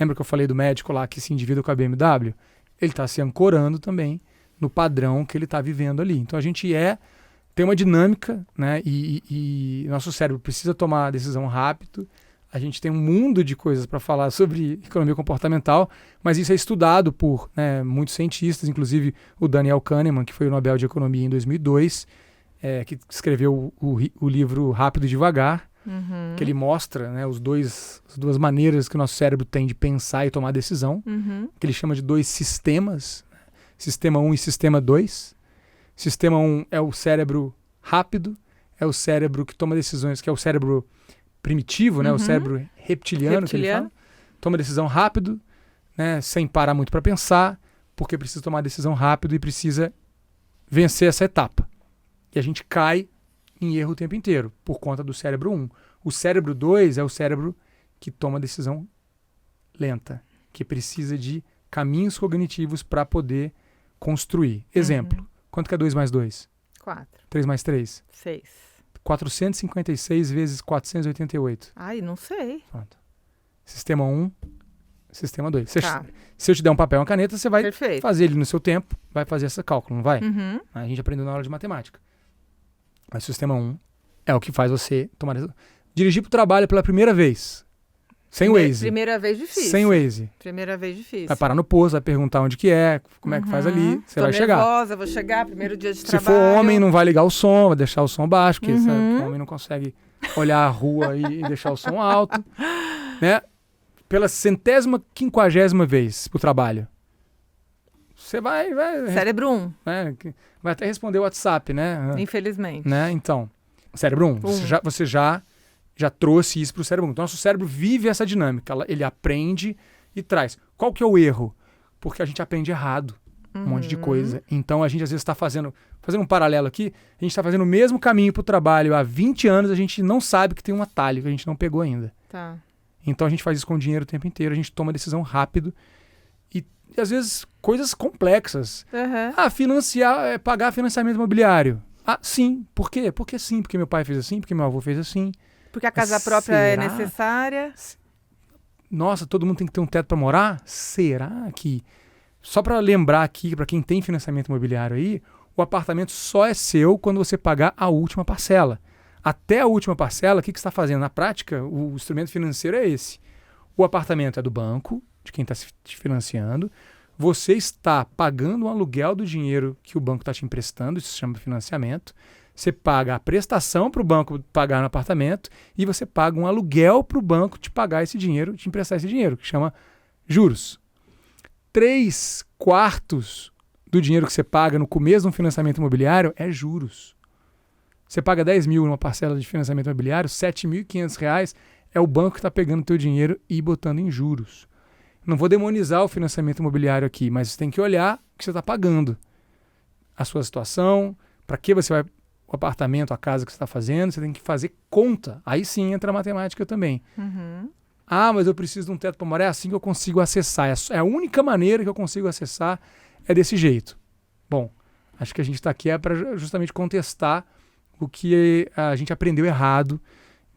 Lembra que eu falei do médico lá que se endivida com a BMW? Ele está se ancorando também no padrão que ele está vivendo ali. Então a gente tem uma dinâmica, né? E nosso cérebro precisa tomar a decisão rápido. A gente tem um mundo de coisas para falar sobre economia comportamental, mas isso é estudado por muitos cientistas, inclusive o Daniel Kahneman, que foi o Nobel de Economia em 2002, que escreveu o livro Rápido e Devagar, que ele mostra as duas maneiras que o nosso cérebro tem de pensar e tomar decisão, que ele chama de 2 sistemas, sistema 1 e sistema 2. Sistema 1 é o cérebro rápido, é o cérebro que toma decisões, que é o cérebro primitivo, né? O cérebro reptiliano, que ele fala. Toma decisão rápido, né? Sem parar muito para pensar, porque precisa tomar decisão rápido e precisa vencer essa etapa. E a gente cai em erro o tempo inteiro, por conta do cérebro 1. O cérebro 2 é o cérebro que toma decisão lenta, que precisa de caminhos cognitivos para poder construir. Exemplo, quanto que é 2 mais 2? 4. 3 mais 3? 6. 456 vezes 488. Ai, não sei. Pronto. Sistema 1, sistema 2. Tá. Se eu te der um papel e uma caneta, você vai Perfeito. fazer ele no seu tempo, vai fazer esse cálculo, não vai? A gente aprendeu na aula de matemática. Mas o sistema 1 é o que faz você tomar decisão. Dirigir para o trabalho pela primeira vez. Sem Waze. Primeira vez difícil. Sem Waze. Primeira vez difícil. Vai parar no posto, vai perguntar onde que é, como é que faz ali, você vai chegar. Nervosa, vou chegar, primeiro dia de Se trabalho. for homem, não vai ligar o som, vai deixar o som baixo, porque o homem não consegue olhar a rua e deixar o som alto. Né? Pela 150ª vez pro trabalho. Você vai Cérebro 1. né? Vai até responder o WhatsApp, né? Infelizmente. Né? Então, cérebro 1. Você já trouxe isso pro cérebro 1. Então, nosso cérebro vive essa dinâmica. Ele aprende e traz. Qual que é o erro? Porque a gente aprende errado um monte de coisa. Então, a gente às vezes está fazendo um paralelo aqui, a gente está fazendo o mesmo caminho pro trabalho há 20 anos, a gente não sabe que tem um atalho que a gente não pegou ainda. Tá. Então, a gente faz isso com o dinheiro o tempo inteiro, a gente toma decisão rápido e às vezes coisas complexas. Pagar financiamento imobiliário. Sim. Por quê? Porque sim. Porque meu pai fez assim, porque meu avô fez assim. Porque a casa própria é necessária. Nossa, todo mundo tem que ter um teto para morar? Será que... Só para lembrar aqui, para quem tem financiamento imobiliário aí, o apartamento só é seu quando você pagar a última parcela. Até a última parcela, o que você está fazendo? Na prática, o instrumento financeiro é esse. O apartamento é do banco, de quem está te financiando. Você está pagando um aluguel do dinheiro que o banco está te emprestando, isso se chama financiamento. Você paga a prestação para o banco pagar no apartamento e você paga um aluguel para o banco te pagar esse dinheiro, te emprestar esse dinheiro, que chama juros. 3/4 do dinheiro que você paga no começo de um financiamento imobiliário é juros. Você paga 10 mil numa parcela de financiamento imobiliário, R$ 7.500 é o banco que está pegando o teu dinheiro e botando em juros. Não vou demonizar o financiamento imobiliário aqui, mas você tem que olhar o que você está pagando. A sua situação, para que você vai, o apartamento, a casa que você está fazendo, você tem que fazer conta. Aí sim entra a matemática também. Ah, mas eu preciso de um teto para morar. É assim que eu consigo acessar. É a única maneira que eu consigo acessar é desse jeito. Bom, acho que a gente está aqui para justamente contestar o que a gente aprendeu errado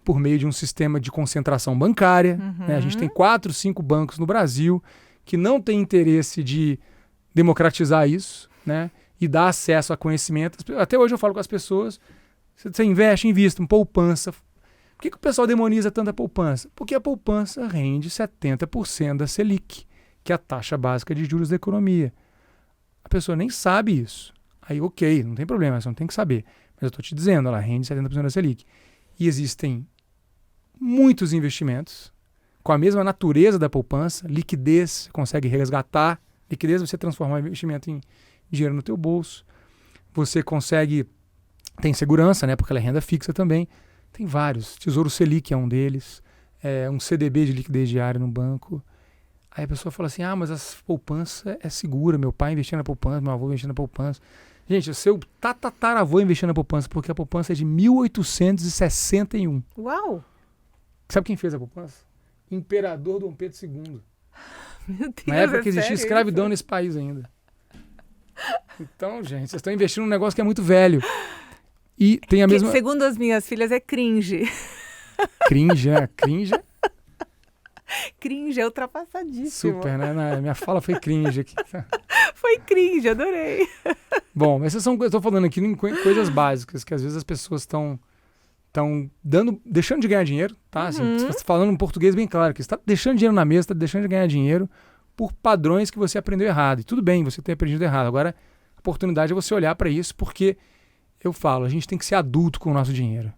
por meio de um sistema de concentração bancária. Né? A gente tem 4, 5 bancos no Brasil que não têm interesse de democratizar isso, né? E dar acesso a conhecimento. Até hoje eu falo com as pessoas, você investe, invista em poupança. Por que o pessoal demoniza tanto a poupança? Porque a poupança rende 70% da Selic, que é a taxa básica de juros da economia. A pessoa nem sabe isso. Aí, ok, não tem problema, você não tem que saber. Mas eu estou te dizendo, ela rende 70% da Selic. E existem muitos investimentos com a mesma natureza da poupança, liquidez, você consegue resgatar. Liquidez você transformar o investimento em dinheiro no teu bolso. Você consegue, tem segurança, né, porque ela é renda fixa também. Tem vários. Tesouro Selic é um deles. Um CDB de liquidez diária no banco. Aí a pessoa fala assim, ah, mas a poupança é segura. Meu pai investia na poupança, meu avô investia na poupança. Gente, o seu tataravô investiu na poupança, porque a poupança é de 1861. Uau! Sabe quem fez a poupança? Imperador Dom Pedro II. Meu Deus, Na época que existia sério escravidão isso? nesse país ainda. Então, gente, vocês estão investindo num negócio que é muito velho. E tem a mesma... Segundo as minhas filhas, é cringe. Cringe, né? Cringe é Cringe é ultrapassadíssimo. super, né? Minha fala foi cringe aqui. Foi cringe, adorei. Bom, essas são, eu estou falando aqui em coisas básicas, que às vezes as pessoas estão deixando de ganhar dinheiro, tá? Assim, você tá falando um português bem claro, que você está deixando dinheiro na mesa, está deixando de ganhar dinheiro por padrões que você aprendeu errado. E tudo bem, você tem aprendido errado. Agora, a oportunidade é você olhar para isso, porque eu falo, a gente tem que ser adulto com o nosso dinheiro.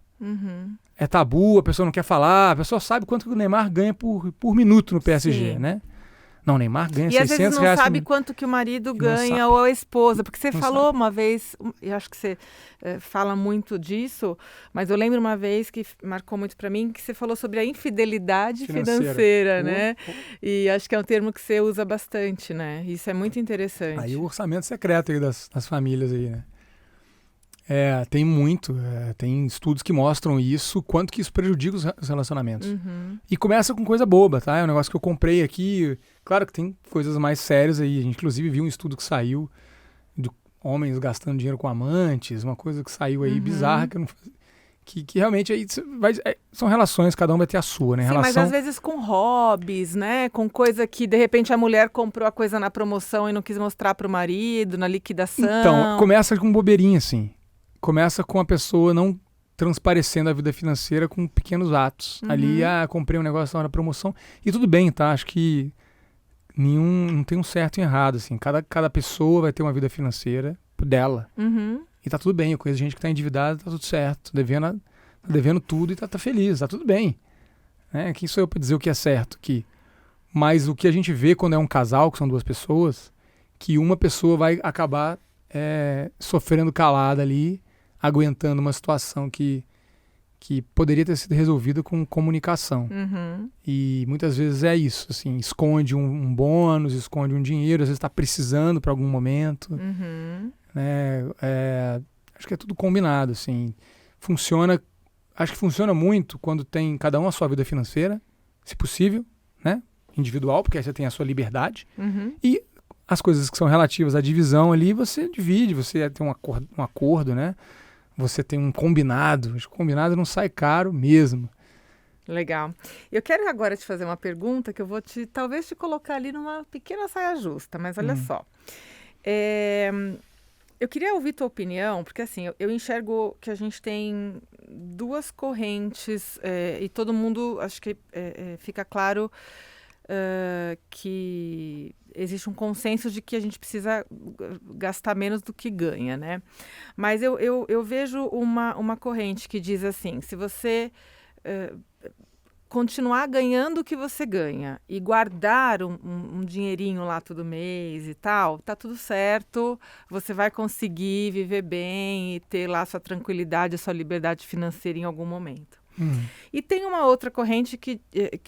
É tabu, a pessoa não quer falar, a pessoa sabe quanto que o Neymar ganha por minuto no PSG, Sim. né? Não, o Neymar ganha E às 600 vezes não reais sabe por... quanto que o marido não ganha sabe. ou a esposa. Porque você Não falou sabe. uma vez, eu acho que você fala muito disso, mas eu lembro uma vez que marcou muito para mim, que você falou sobre a infidelidade financeira, né? E acho que é um termo que você usa bastante, né? Isso é muito interessante. Aí o orçamento secreto aí das famílias aí, né? Tem tem estudos que mostram isso, quanto que isso prejudica os relacionamentos. E começa com coisa boba, tá? É um negócio que eu comprei aqui, claro que tem coisas mais sérias aí, a gente inclusive viu um estudo que saiu de homens gastando dinheiro com amantes, uma coisa que saiu aí bizarra, que eu não que realmente aí são relações, cada um vai ter a sua, né? Sim, mas às vezes com hobbies, né? Com coisa que, de repente, a mulher comprou a coisa na promoção e não quis mostrar pro marido, na liquidação. Então, começa com bobeirinha, assim. Começa com a pessoa não transparecendo a vida financeira com pequenos atos. Ali, comprei um negócio na promoção. E tudo bem, tá? Acho que não tem um certo e errado, assim. Cada pessoa vai ter uma vida financeira dela. E tá tudo bem. Eu conheço gente que tá endividada, tá tudo certo. Tá devendo tudo e tá feliz, tá tudo bem. Né? Quem sou eu pra dizer o que é certo aqui? Mas o que a gente vê quando é um casal, que são duas pessoas, que uma pessoa vai acabar sofrendo calada ali, aguentando uma situação que poderia ter sido resolvida com comunicação. E muitas vezes é isso, assim, esconde um bônus, esconde um dinheiro, às vezes está precisando para algum momento. Né? Acho que é tudo combinado, assim. Acho que funciona muito quando tem cada um a sua vida financeira, se possível, né? Individual, porque aí você tem a sua liberdade. E as coisas que são relativas à divisão ali, você divide, você tem um acordo, né? Você tem um combinado. Acho que o combinado não sai caro mesmo. Legal. Eu quero agora te fazer uma pergunta que eu vou talvez te colocar ali numa pequena saia justa, mas olha só. Eu queria ouvir tua opinião, porque assim, eu enxergo que a gente tem duas correntes e todo mundo, acho que fica claro que existe um consenso de que a gente precisa gastar menos do que ganha, né? Mas eu vejo uma corrente que diz assim, se você continuar ganhando o que você ganha e guardar um dinheirinho lá todo mês e tal, tá tudo certo, você vai conseguir viver bem e ter lá sua tranquilidade, a sua liberdade financeira em algum momento. E tem uma outra corrente que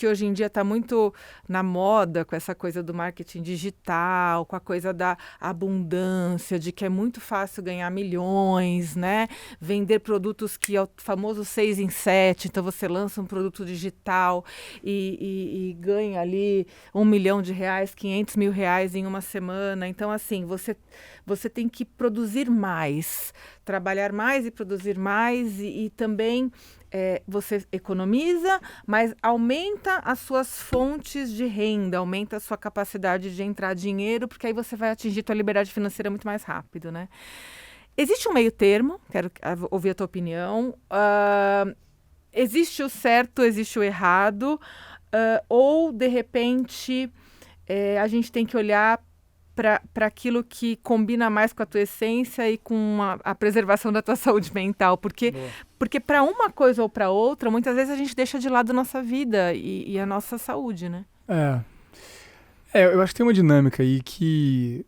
hoje em dia está muito na moda, com essa coisa do marketing digital, com a coisa da abundância, de que é muito fácil ganhar milhões, né? Vender produtos que é o famoso 6 em 7, então você lança um produto digital e ganha ali R$1 milhão, R$500 mil em uma semana. Então, assim, você tem que produzir mais, trabalhar mais e produzir mais e também você economiza, mas aumenta as suas fontes de renda, aumenta a sua capacidade de entrar dinheiro, porque aí você vai atingir tua liberdade financeira muito mais rápido, né? Existe um meio termo, quero ouvir a tua opinião. Existe o certo, existe o errado, ou, de repente, a gente tem que olhar para aquilo que combina mais com a tua essência e com a preservação da tua saúde mental. Porque para uma coisa ou para outra, muitas vezes a gente deixa de lado a nossa vida e a nossa saúde, né? Eu acho que tem uma dinâmica aí que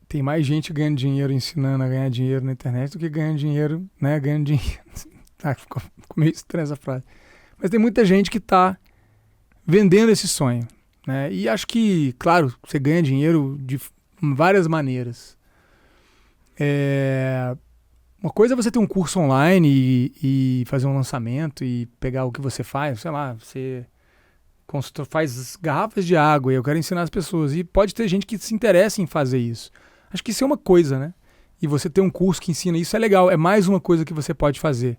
tem mais gente ganhando dinheiro ensinando a ganhar dinheiro na internet do que ganhando dinheiro, né? Ganhando dinheiro. Ficou meio estranha essa frase. Mas tem muita gente que está vendendo esse sonho. Né? E acho que, claro, você ganha dinheiro de várias maneiras. Uma coisa é você ter um curso online e fazer um lançamento e pegar o que você faz, sei lá, você faz garrafas de água e eu quero ensinar as pessoas. E pode ter gente que se interessa em fazer isso. Acho que isso é uma coisa, né? E você ter um curso que ensina isso é legal, é mais uma coisa que você pode fazer.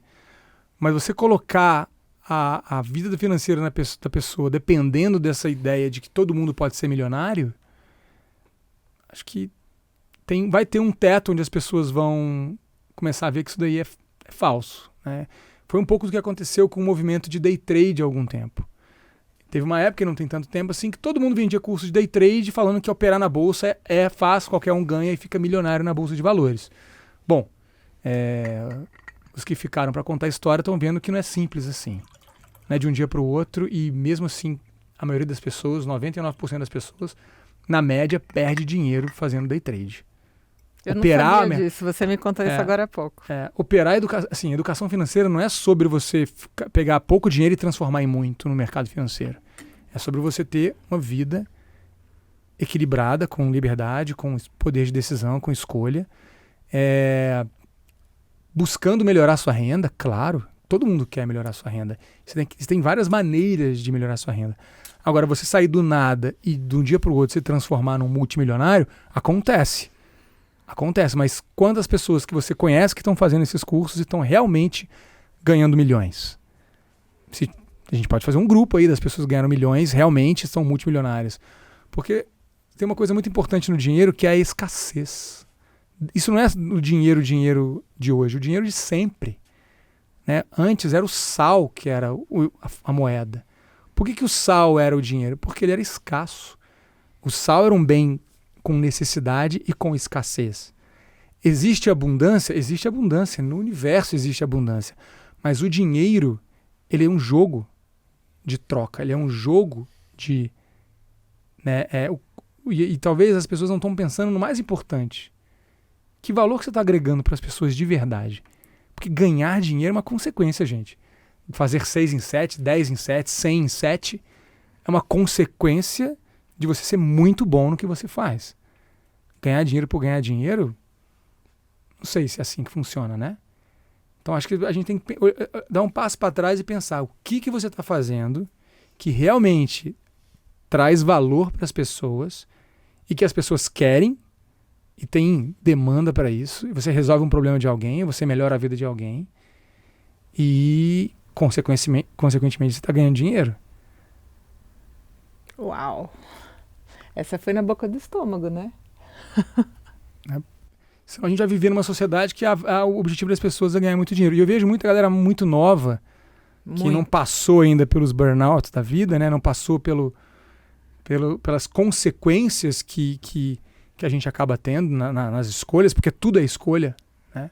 Mas você colocar a vida financeira da pessoa dependendo dessa ideia de que todo mundo pode ser milionário, acho que vai ter um teto onde as pessoas vão começar a ver que isso daí é falso. Né? Foi um pouco do que aconteceu com o movimento de day trade há algum tempo. Teve uma época, não tem tanto tempo assim, que todo mundo vendia curso de day trade falando que operar na bolsa é fácil, qualquer um ganha e fica milionário na bolsa de valores. Bom, os que ficaram para contar a história estão vendo que não é simples assim. Né, de um dia para o outro, e mesmo assim a maioria das pessoas, 99% das pessoas, na média, perde dinheiro fazendo day trade. Eu não sabia disso, você me contou isso agora há pouco. Operar educação financeira não é sobre você pegar pouco dinheiro e transformar em muito no mercado financeiro. É sobre você ter uma vida equilibrada, com liberdade, com poder de decisão, com escolha, buscando melhorar sua renda, claro. Todo mundo quer melhorar sua renda. Você tem várias maneiras de melhorar sua renda. Agora, você sair do nada e de um dia para o outro se transformar num multimilionário, acontece. Acontece, mas quantas pessoas que você conhece que estão fazendo esses cursos e estão realmente ganhando milhões? A gente pode fazer um grupo aí das pessoas que ganharam milhões, realmente são multimilionárias. Porque tem uma coisa muito importante no dinheiro que é a escassez. Isso não é o dinheiro de hoje, o dinheiro de sempre. Né? Antes era o sal que era a moeda. Por que o sal era o dinheiro? Porque ele era escasso. O sal era um bem com necessidade e com escassez. Existe abundância? Existe abundância. No universo existe abundância. Mas o dinheiro, ele é um jogo de troca. Ele é um jogo de... Né, e talvez as pessoas não estão pensando no mais importante. Que valor que você está agregando para as pessoas de verdade? Porque ganhar dinheiro é uma consequência, gente. Fazer 6 em 7, 10 em 7, 100 em 7 é uma consequência de você ser muito bom no que você faz. Ganhar dinheiro por ganhar dinheiro, não sei se é assim que funciona, né? Então acho que a gente tem que dar um passo para trás e pensar o que você está fazendo que realmente traz valor para as pessoas e que as pessoas querem e tem demanda para isso, e você resolve um problema de alguém, você melhora a vida de alguém e, consequentemente você está ganhando dinheiro. Uau! Essa foi na boca do estômago, né? A gente vai viver numa sociedade que o objetivo das pessoas é ganhar muito dinheiro. E eu vejo muita galera muito nova que não passou ainda pelos burnouts da vida, né? Não passou pelas consequências que a gente acaba tendo nas escolhas, porque tudo é escolha, né?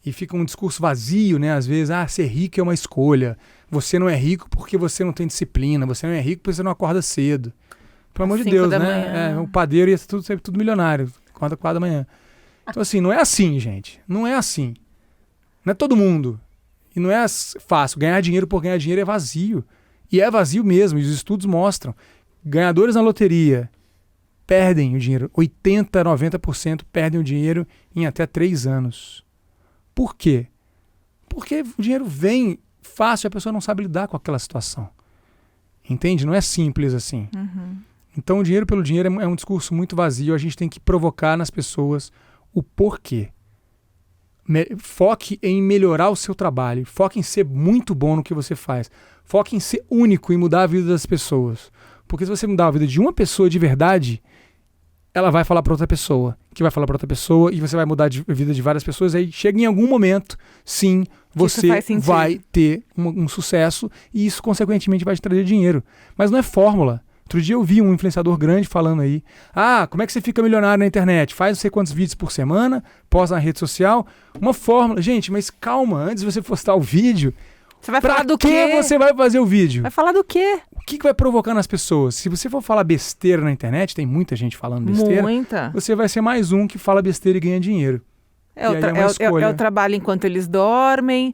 E fica um discurso vazio, né? Às vezes, ser rico é uma escolha. Você não é rico porque você não tem disciplina. Você não é rico porque você não acorda cedo. Pelo amor de Deus, né? O padeiro ia ser sempre tudo milionário. Acorda 4 da manhã. Então, assim, não é assim, gente. Não é assim. Não é todo mundo. E não é fácil. Ganhar dinheiro por ganhar dinheiro é vazio. E é vazio mesmo, e os estudos mostram. Ganhadores na loteria perdem o dinheiro. 80%, 90% perdem o dinheiro em até 3 anos. Por quê? Porque o dinheiro vem fácil e a pessoa não sabe lidar com aquela situação. Entende? Não é simples assim. Uhum. Então, o dinheiro pelo dinheiro é um discurso muito vazio. A gente tem que provocar nas pessoas o porquê. Foque em melhorar o seu trabalho. Foque em ser muito bom no que você faz. Foque em ser único e mudar a vida das pessoas. Porque se você mudar a vida de uma pessoa de verdade, ela vai falar para outra pessoa, que vai falar para outra pessoa, e você vai mudar a vida de várias pessoas. Aí chega em algum momento, sim, você vai ter um sucesso, e isso consequentemente vai te trazer dinheiro. Mas não é fórmula. Outro dia eu vi um influenciador grande falando aí, como é que você fica milionário na internet? Faz não sei quantos vídeos por semana, posta na rede social, uma fórmula. Gente, mas calma, antes de você postar o vídeo, você vai falar do quê? Pra que você vai fazer o vídeo? Vai falar do quê? O que vai provocar nas pessoas? Se você for falar besteira na internet, tem muita gente falando besteira, você vai ser mais um que fala besteira e ganha dinheiro. É o trabalho enquanto eles dormem,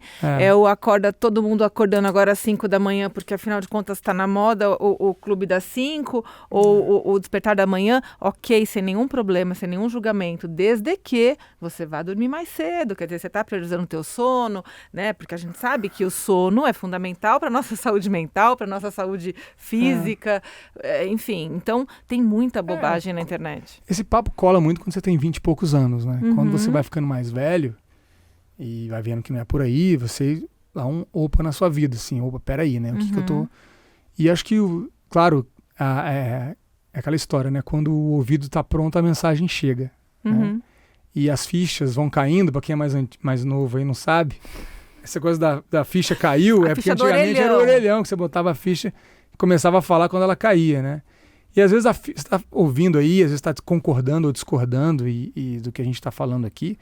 todo mundo acordando agora às 5 da manhã, porque afinal de contas está na moda o clube das 5, ou o despertar da manhã, ok, sem nenhum problema, sem nenhum julgamento, desde que você vá dormir mais cedo, quer dizer, você está priorizando o teu sono, né? Porque a gente sabe que o sono é fundamental para a nossa saúde mental, para a nossa saúde física, enfim, então tem muita bobagem na internet. Esse papo cola muito quando você tem 20 e poucos anos, né? Uhum. Quando você vai ficando mais velho e vai vendo que não é por aí, você dá um opa na sua vida, assim, peraí, né? O que eu tô... E acho que, claro, é aquela história, né? Quando o ouvido tá pronto, a mensagem chega. Né? E as fichas vão caindo, pra quem é mais novo aí não sabe, essa coisa da ficha caiu, porque antigamente era o orelhão, que você botava a ficha e começava a falar quando ela caía, né? E às vezes você está ouvindo aí, às vezes está concordando ou discordando e do que a gente está falando aqui,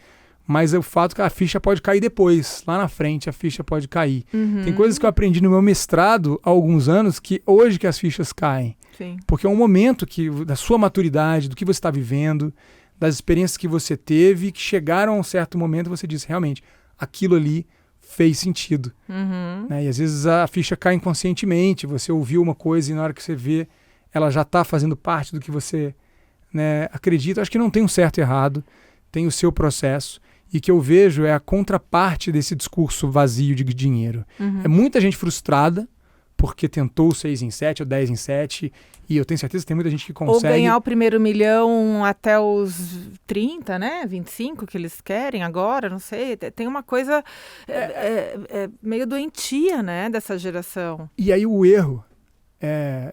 mas é o fato que a ficha pode cair depois, lá na frente a ficha pode cair. Tem coisas que eu aprendi no meu mestrado há alguns anos que hoje que as fichas caem. Sim. Porque é um momento da sua maturidade, do que você está vivendo, das experiências que você teve, que chegaram a um certo momento e você diz, realmente, aquilo ali fez sentido. Né? E às vezes a ficha cai inconscientemente, você ouviu uma coisa e na hora que você vê, ela já está fazendo parte do que você, né, acredita. Acho que não tem um certo e errado, tem o seu processo. E que eu vejo é a contraparte desse discurso vazio de dinheiro. É muita gente frustrada porque tentou 6 em 7 ou 10 em 7, e eu tenho certeza que tem muita gente que consegue... Ou ganhar o primeiro milhão até os 30, né? 25 que eles querem agora, não sei. Tem uma coisa meio doentia, né, dessa geração. E aí o erro...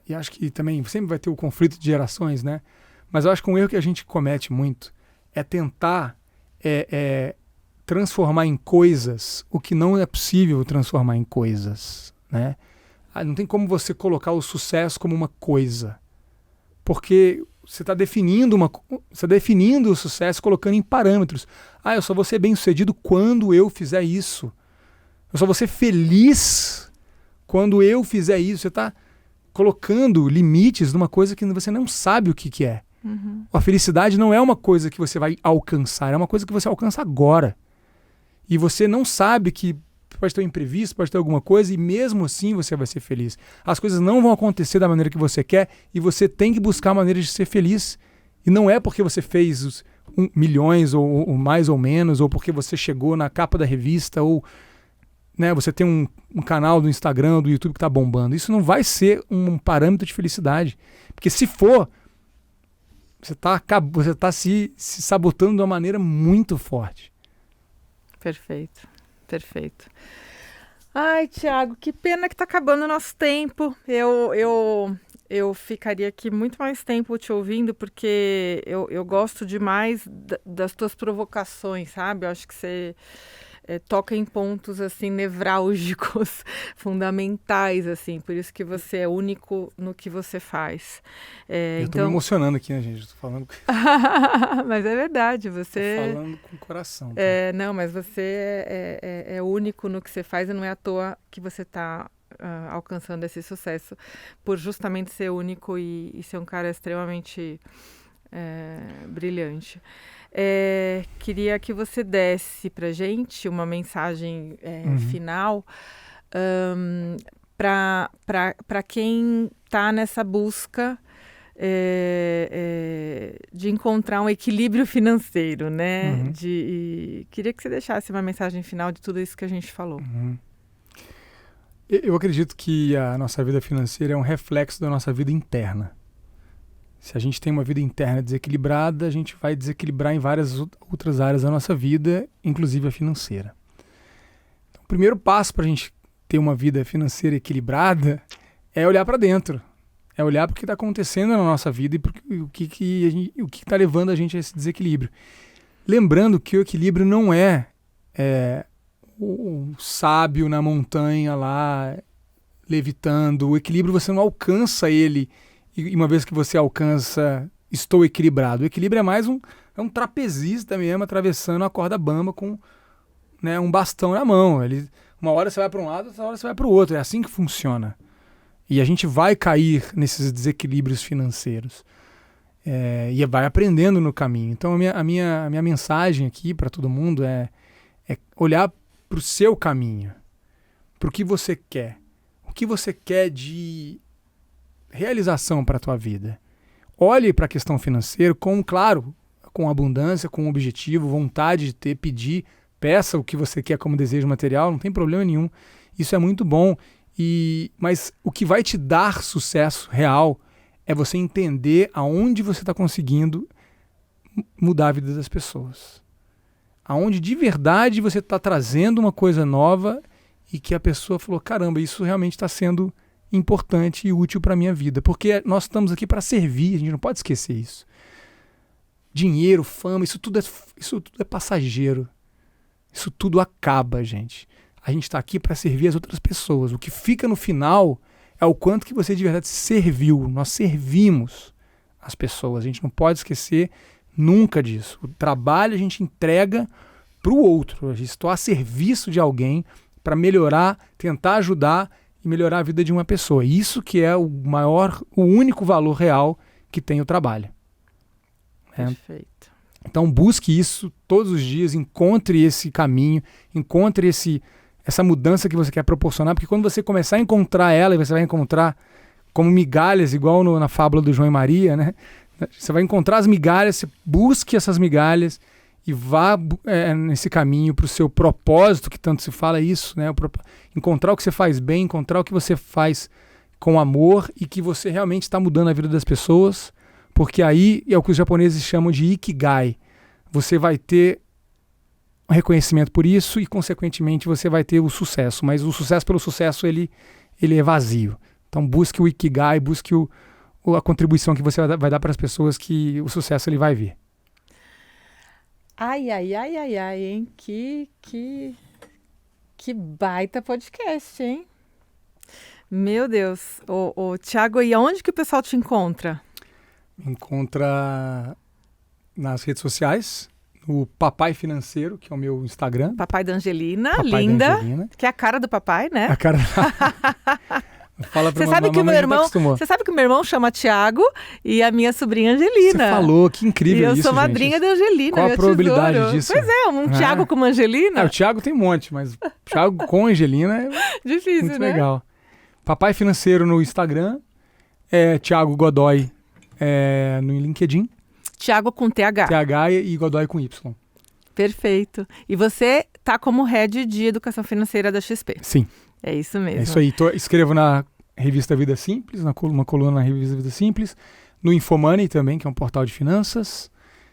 e acho que também sempre vai ter o conflito de gerações, né? Mas eu acho que um erro que a gente comete muito é tentar transformar em coisas o que não é possível transformar em coisas, né? Não tem como você colocar o sucesso como uma coisa, porque você está definindo o sucesso colocando em parâmetros. Eu só vou ser bem-sucedido quando eu fizer isso. Eu só vou ser feliz quando eu fizer isso. Você está colocando limites numa coisa que você não sabe o que é. A felicidade não é uma coisa que você vai alcançar, é uma coisa que você alcança agora. E você não sabe que pode ter um imprevisto, pode ter alguma coisa, e mesmo assim você vai ser feliz. As coisas não vão acontecer da maneira que você quer, e você tem que buscar maneiras de ser feliz. E não é porque você fez os milhões, ou mais ou menos, ou porque você chegou na capa da revista, ou... né, você tem um canal do Instagram, do YouTube que está bombando. Isso não vai ser um parâmetro de felicidade. Porque se for, você tá se sabotando de uma maneira muito forte. Perfeito, perfeito. Ai, Thiago, que pena que está acabando o nosso tempo. Eu ficaria aqui muito mais tempo te ouvindo, porque eu gosto demais das tuas provocações, sabe? Eu acho que você... toca em pontos assim nevrálgicos, fundamentais, assim, por isso que você é único no que você faz. Eu tô me emocionando aqui, né, gente? Eu tô falando... Mas é verdade, você... Tô falando com o coração. Tá? Não, mas você é único no que você faz e não é à toa que você tá alcançando esse sucesso, por justamente ser único e ser um cara extremamente brilhante. queria que você desse para gente uma mensagem final para quem está nessa busca de encontrar um equilíbrio financeiro, né? Queria que você deixasse uma mensagem final de tudo isso que a gente falou. Eu acredito que a nossa vida financeira é um reflexo da nossa vida interna. Se a gente tem uma vida interna desequilibrada, a gente vai desequilibrar em várias outras áreas da nossa vida, inclusive a financeira. Então, o primeiro passo para a gente ter uma vida financeira equilibrada é olhar para dentro. É olhar para o que está acontecendo na nossa vida e o que está levando a gente a esse desequilíbrio. Lembrando que o equilíbrio não é o sábio na montanha lá, levitando. O equilíbrio você não alcança ele e uma vez que você alcança, estou equilibrado. O equilíbrio é mais um trapezista mesmo, atravessando a corda bamba com, né, um bastão na mão. Uma hora você vai para um lado, outra hora você vai para o outro. É assim que funciona. E a gente vai cair nesses desequilíbrios financeiros. E vai aprendendo no caminho. Então a minha mensagem aqui para todo mundo é olhar para o seu caminho, para o que você quer. O que você quer de realização para a tua vida. Olhe para a questão financeira com abundância, com objetivo, vontade de ter, pedir, peça o que você quer como desejo material, não tem problema nenhum. Isso é muito bom. Mas o que vai te dar sucesso real é você entender aonde você está conseguindo mudar a vida das pessoas. Aonde de verdade você está trazendo uma coisa nova e que a pessoa falou, caramba, isso realmente está sendo importante e útil para a minha vida. Porque nós estamos aqui para servir, a gente não pode esquecer isso. Dinheiro, fama, isso tudo é passageiro. Isso tudo acaba, gente. A gente está aqui para servir as outras pessoas. O que fica no final é o quanto que você de verdade serviu. Nós servimos as pessoas. A gente não pode esquecer nunca disso. O trabalho a gente entrega para o outro. A gente está a serviço de alguém para melhorar, tentar ajudar e melhorar a vida de uma pessoa. Isso que é o único valor real que tem o trabalho. Perfeito. Então busque isso todos os dias, encontre esse caminho, encontre essa mudança que você quer proporcionar, porque quando você começar a encontrar ela, e você vai encontrar como migalhas, igual na fábula do João e Maria, né? Você vai encontrar as migalhas, você busque essas migalhas e vá nesse caminho para o seu propósito, que tanto se fala isso, né? Encontrar o que você faz bem, encontrar o que você faz com amor e que você realmente está mudando a vida das pessoas, porque aí é o que os japoneses chamam de Ikigai. Você vai ter reconhecimento por isso e, consequentemente, você vai ter o sucesso. Mas o sucesso pelo sucesso, ele é vazio. Então, busque o Ikigai, busque a contribuição que você vai dar para as pessoas, que o sucesso ele vai vir. Ai, hein? Que baita podcast, hein? Meu Deus. Thiago, e aonde que o pessoal te encontra? Me encontra nas redes sociais, no Papai Financeiro, que é o meu Instagram. Papai da Angelina, Papai linda. Da Angelina. Que é a cara do papai, né? A cara. Fala pra Você sabe que o meu irmão chama Thiago e a minha sobrinha Angelina. Você falou, que incrível isso, E eu sou madrinha da Angelina. Qual a probabilidade tesouro. disso? Pois é, Thiago com uma Angelina. O Thiago tem um monte, mas Thiago com Angelina é difícil, muito né? legal. Papai Financeiro no Instagram, Thiago Godoy no LinkedIn. Thiago com TH. TH e Godoy com Y. Perfeito. E você tá como head de educação financeira da XP. Sim. É isso mesmo. É isso aí. Escrevo na revista Vida Simples, uma coluna na revista Vida Simples, no Infomoney também, que é um portal de finanças.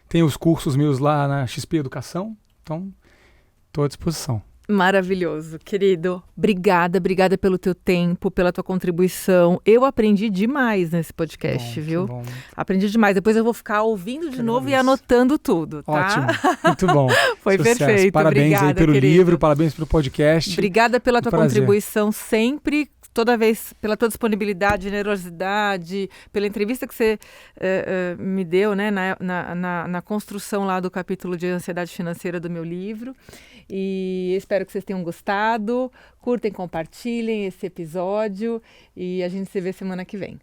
Tem os cursos meus lá na XP Educação. Então, estou à disposição. Maravilhoso, querido. Obrigada pelo teu tempo, pela tua contribuição. Eu aprendi demais nesse podcast, viu? Bom. Aprendi demais. Depois eu vou ficar ouvindo de novo e anotando tudo, tá? Ótimo, muito bom. Foi Sucesso. Perfeito. Parabéns Obrigada, aí pelo querido. livro, parabéns pelo podcast. Obrigada pela tua prazer. contribuição sempre, toda vez, pela tua disponibilidade, generosidade, pela entrevista que você me deu, né, na construção lá do capítulo de ansiedade financeira do meu livro. E espero que vocês tenham gostado. Curtem, compartilhem esse episódio e a gente se vê semana que vem.